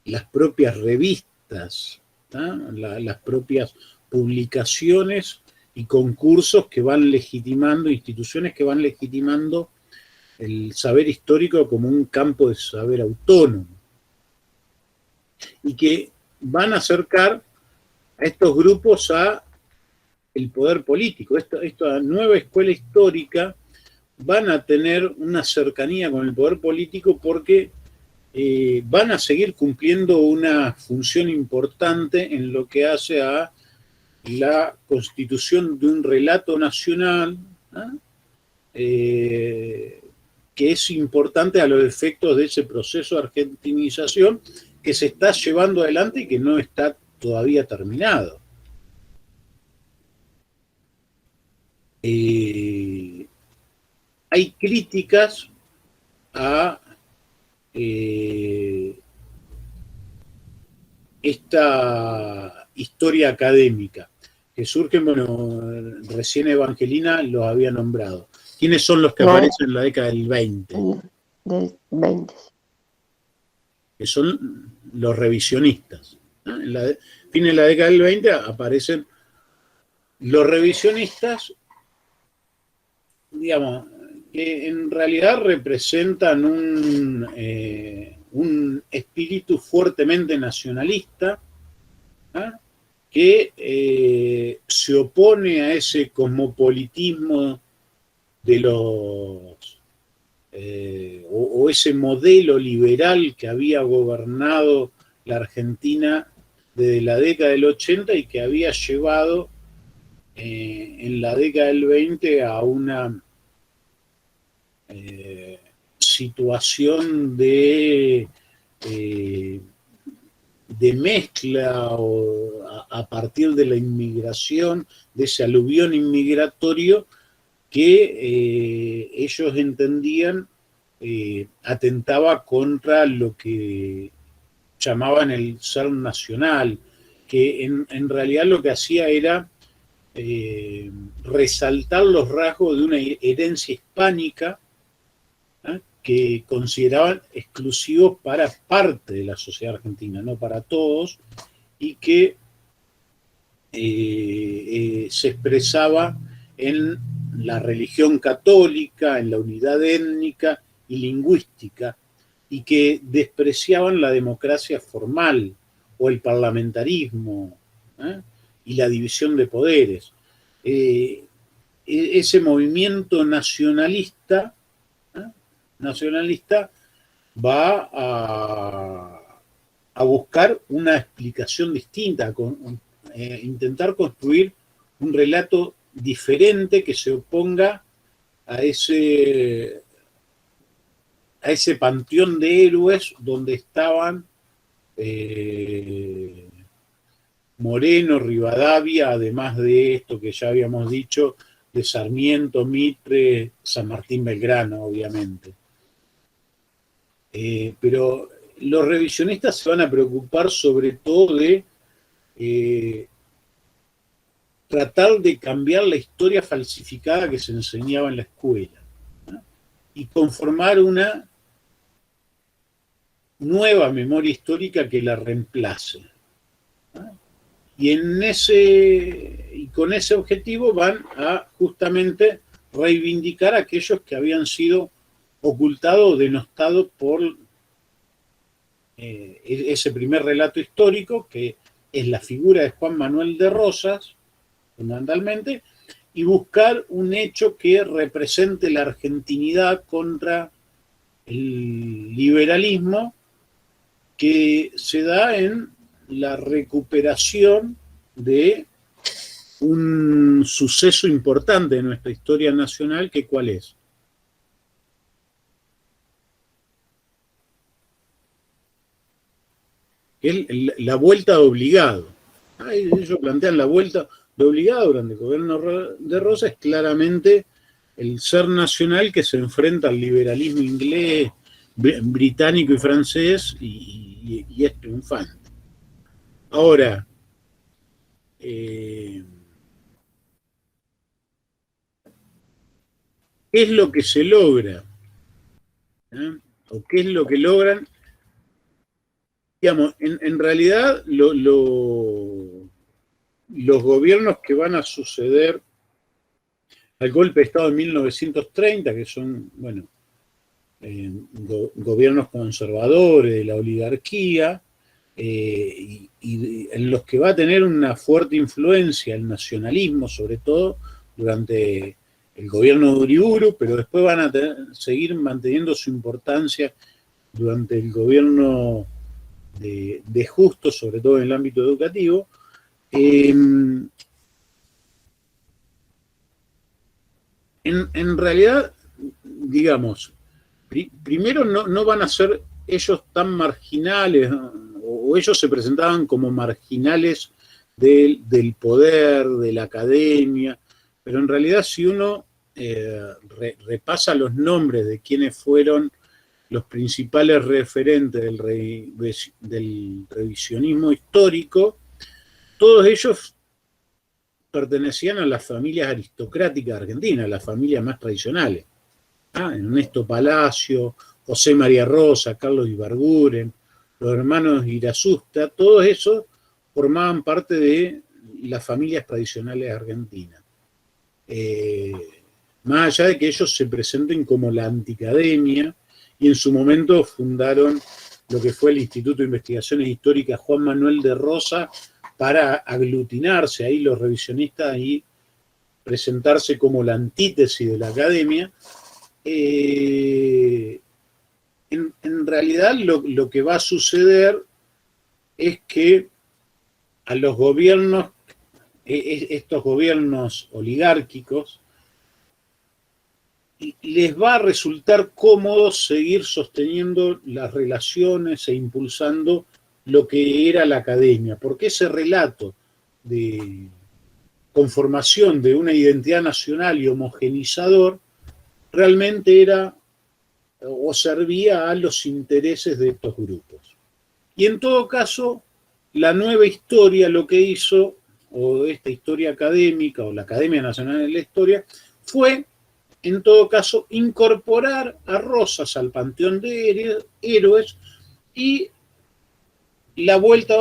las propias revistas, las propias publicaciones y concursos que van legitimando, instituciones que van legitimando el saber histórico como un campo de saber autónomo, y que van a acercar a estos grupos a el poder político. Esta nueva escuela histórica van a tener una cercanía con el poder político porque van a seguir cumpliendo una función importante en lo que hace a la constitución de un relato nacional, que es importante a los efectos de ese proceso de argentinización que se está llevando adelante y que no está todavía terminado. Hay críticas a esta historia académica que surgen, bueno, recién Evangelina los había nombrado. ¿Quiénes son los que aparecen en la década del 20? Del 20. Que son los revisionistas. En fin de la década del 20 aparecen los revisionistas, digamos, que en realidad representan un espíritu fuertemente nacionalista, que se opone a ese cosmopolitismo de los o ese modelo liberal que había gobernado la Argentina desde la década del 80 y que había llevado en la década del 20 a una situación de mezcla a partir de la inmigración, de ese aluvión inmigratorio que ellos entendían atentaba contra lo que llamaban el ser nacional, que en realidad lo que hacía era resaltar los rasgos de una herencia hispánica que consideraban exclusivos para parte de la sociedad argentina, no para todos, y que se expresaba en la religión católica, en la unidad étnica y lingüística, y que despreciaban la democracia formal o el parlamentarismo y la división de poderes. Ese movimiento nacionalista va a buscar una explicación distinta, intentar construir un relato diferente que se oponga a ese panteón de héroes donde estaban Moreno, Rivadavia, además de esto que ya habíamos dicho, de Sarmiento, Mitre, San Martín Belgrano, obviamente. Pero los revisionistas se van a preocupar sobre todo de tratar de cambiar la historia falsificada que se enseñaba en la escuela, ¿no? Y conformar una nueva memoria histórica que la reemplace, ¿no? Y con ese objetivo van a justamente reivindicar a aquellos que habían sido ocultados o denostados por ese primer relato histórico, que es la figura de Juan Manuel de Rosas, fundamentalmente, y buscar un hecho que represente la argentinidad contra el liberalismo que se da en la recuperación de un suceso importante de nuestra historia nacional, que ¿cuál es? La vuelta de obligado. Ellos plantean la vuelta de obligado durante el gobierno de Rosas, es claramente el ser nacional que se enfrenta al liberalismo inglés, británico y francés, y es triunfante. Ahora, ¿qué es lo que se logra? ¿O qué es lo que logran? Digamos, en realidad los gobiernos que van a suceder al golpe de Estado de 1930, que son, bueno, gobiernos conservadores de la oligarquía, y en los que va a tener una fuerte influencia el nacionalismo, sobre todo durante el gobierno de Uriburu, pero después van a seguir manteniendo su importancia durante el gobierno de Justo, sobre todo en el ámbito educativo. En realidad, digamos, primero no van a ser ellos tan marginales, o ellos se presentaban como marginales del poder, de la academia, pero en realidad si uno repasa los nombres de quienes fueron los principales referentes del revisionismo histórico, todos ellos pertenecían a las familias aristocráticas argentinas, las familias más tradicionales. Ernesto Palacio, José María Rosa, Carlos Ibarguren, los hermanos Irasusta, todos esos formaban parte de las familias tradicionales argentinas. Más allá de que ellos se presenten como la anticademia, y en su momento fundaron lo que fue el Instituto de Investigaciones Históricas Juan Manuel de Rosas, para aglutinarse ahí los revisionistas y presentarse como la antítesis de la academia. En realidad lo que va a suceder es que a los gobiernos, estos gobiernos oligárquicos, les va a resultar cómodo seguir sosteniendo las relaciones e impulsando lo que era la academia, porque ese relato de conformación de una identidad nacional y homogenizador realmente era o servía a los intereses de estos grupos. Y en todo caso, la nueva historia lo que hizo, o esta historia académica, o la Academia Nacional de la Historia, fue, en todo caso, incorporar a Rosas al panteón de héroes, y la vuelta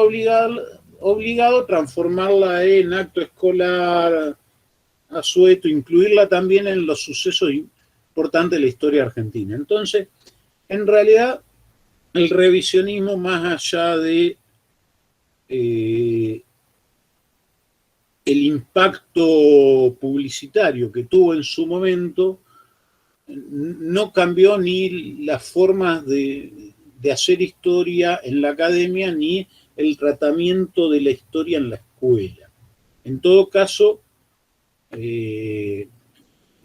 obligado transformarla en acto escolar, asueto, incluirla también en los sucesos importantes de la historia argentina. Entonces, en realidad, el revisionismo, más allá de el impacto publicitario que tuvo en su momento, no cambió ni las formas de hacer historia en la academia, ni el tratamiento de la historia en la escuela. En todo caso,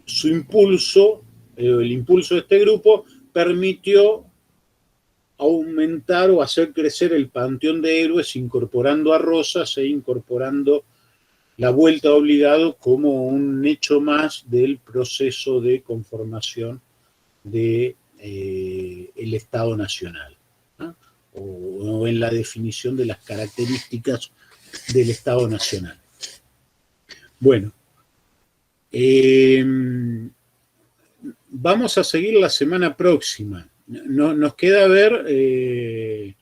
su impulso, el impulso de este grupo, permitió aumentar o hacer crecer el panteón de héroes, incorporando a Rosas e incorporando la vuelta obligado como un hecho más del proceso de conformación de el Estado Nacional, ¿no? O en la definición de las características del Estado Nacional. Bueno, vamos a seguir la semana próxima. Nos queda ver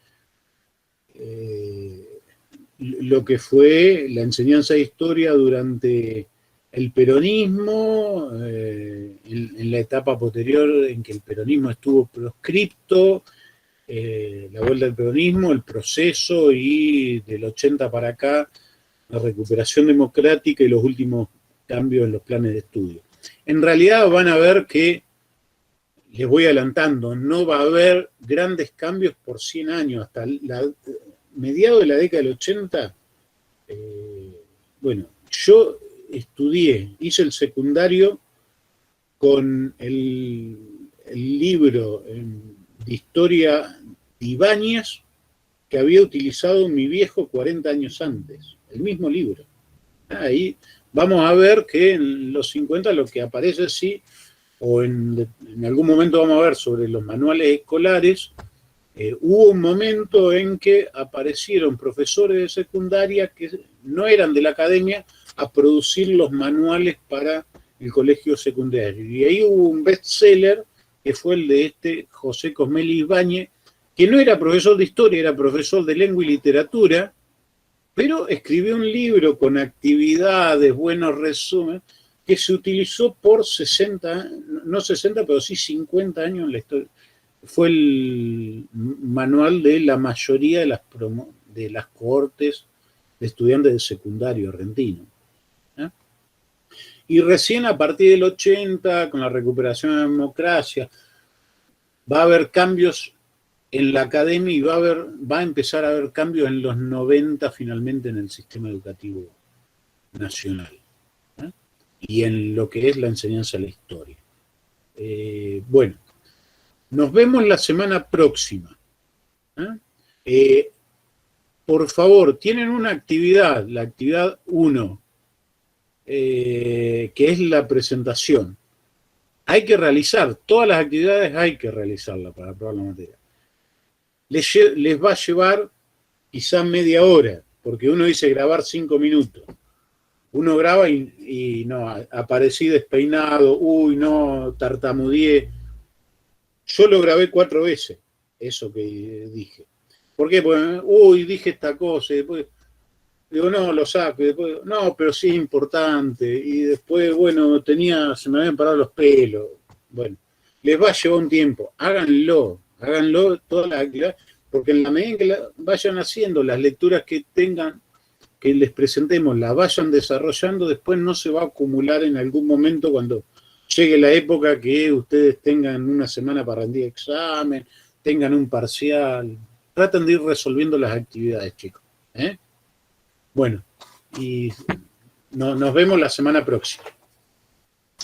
lo que fue la enseñanza de historia durante el peronismo, en la etapa posterior en que el peronismo estuvo proscripto, la vuelta del peronismo, el proceso, y del 80 para acá, la recuperación democrática y los últimos cambios en los planes de estudio. En realidad van a ver que, les voy adelantando, no va a haber grandes cambios por 100 años, hasta mediados de la década del 80. Bueno, yo hice el secundario con el libro de historia de Ibáñez que había utilizado mi viejo 40 años antes, el mismo libro. Ahí vamos a ver que en los 50 lo que aparece sí, o en algún momento vamos a ver sobre los manuales escolares, hubo un momento en que aparecieron profesores de secundaria que no eran de la academia a producir los manuales para el colegio secundario. Y ahí hubo un bestseller que fue el de José Cosmeli Ibáñez, que no era profesor de historia, era profesor de lengua y literatura, pero escribió un libro con actividades, buenos resúmenes, que se utilizó por 60, no 60, pero sí 50 años en la historia. Fue el manual de la mayoría de las cohortes de estudiantes de secundario argentino. Y recién a partir del 80, con la recuperación de la democracia, va a haber cambios en la academia y va a empezar a haber cambios en los 90 finalmente en el sistema educativo nacional, y en lo que es la enseñanza de la historia. Bueno, nos vemos la semana próxima. Por favor, tienen una actividad, la actividad 1, que es la presentación. Hay que realizar, todas las actividades hay que realizarlas para aprobar la materia. Les va a llevar quizá media hora, porque uno dice grabar 5 minutos. Uno graba y no, aparecí despeinado, uy, no, tartamudeé. Yo lo grabé 4 veces, eso que dije. ¿Por qué? Porque, uy, dije esta cosa, y después digo, no, lo saco, y después, no, pero sí es importante, y después, bueno, se me habían parado los pelos. Bueno, les va a llevar un tiempo, háganlo todas las actividades, porque en la medida en que vayan haciendo, las lecturas que tengan, que les presentemos, las vayan desarrollando, después no se va a acumular en algún momento cuando llegue la época que ustedes tengan una semana para rendir examen, tengan un parcial. Traten de ir resolviendo las actividades, chicos. Bueno, y nos vemos la semana próxima.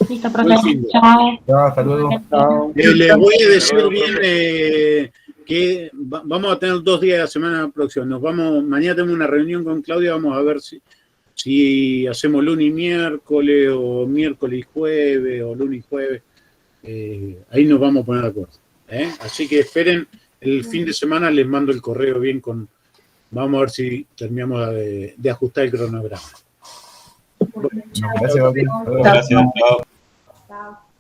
Listo, profe. Chao. Hasta luego. Les voy a decir bien que vamos a tener 2 días de la semana próxima. Mañana tenemos una reunión con Claudia, vamos a ver si hacemos lunes y miércoles, o miércoles y jueves, o lunes y jueves. Ahí nos vamos a poner de acuerdo. Así que esperen, el fin de semana les mando el correo bien vamos a ver si terminamos de ajustar el cronograma. Gracias, Gabriel. Chao. Gracias, chao. Chao.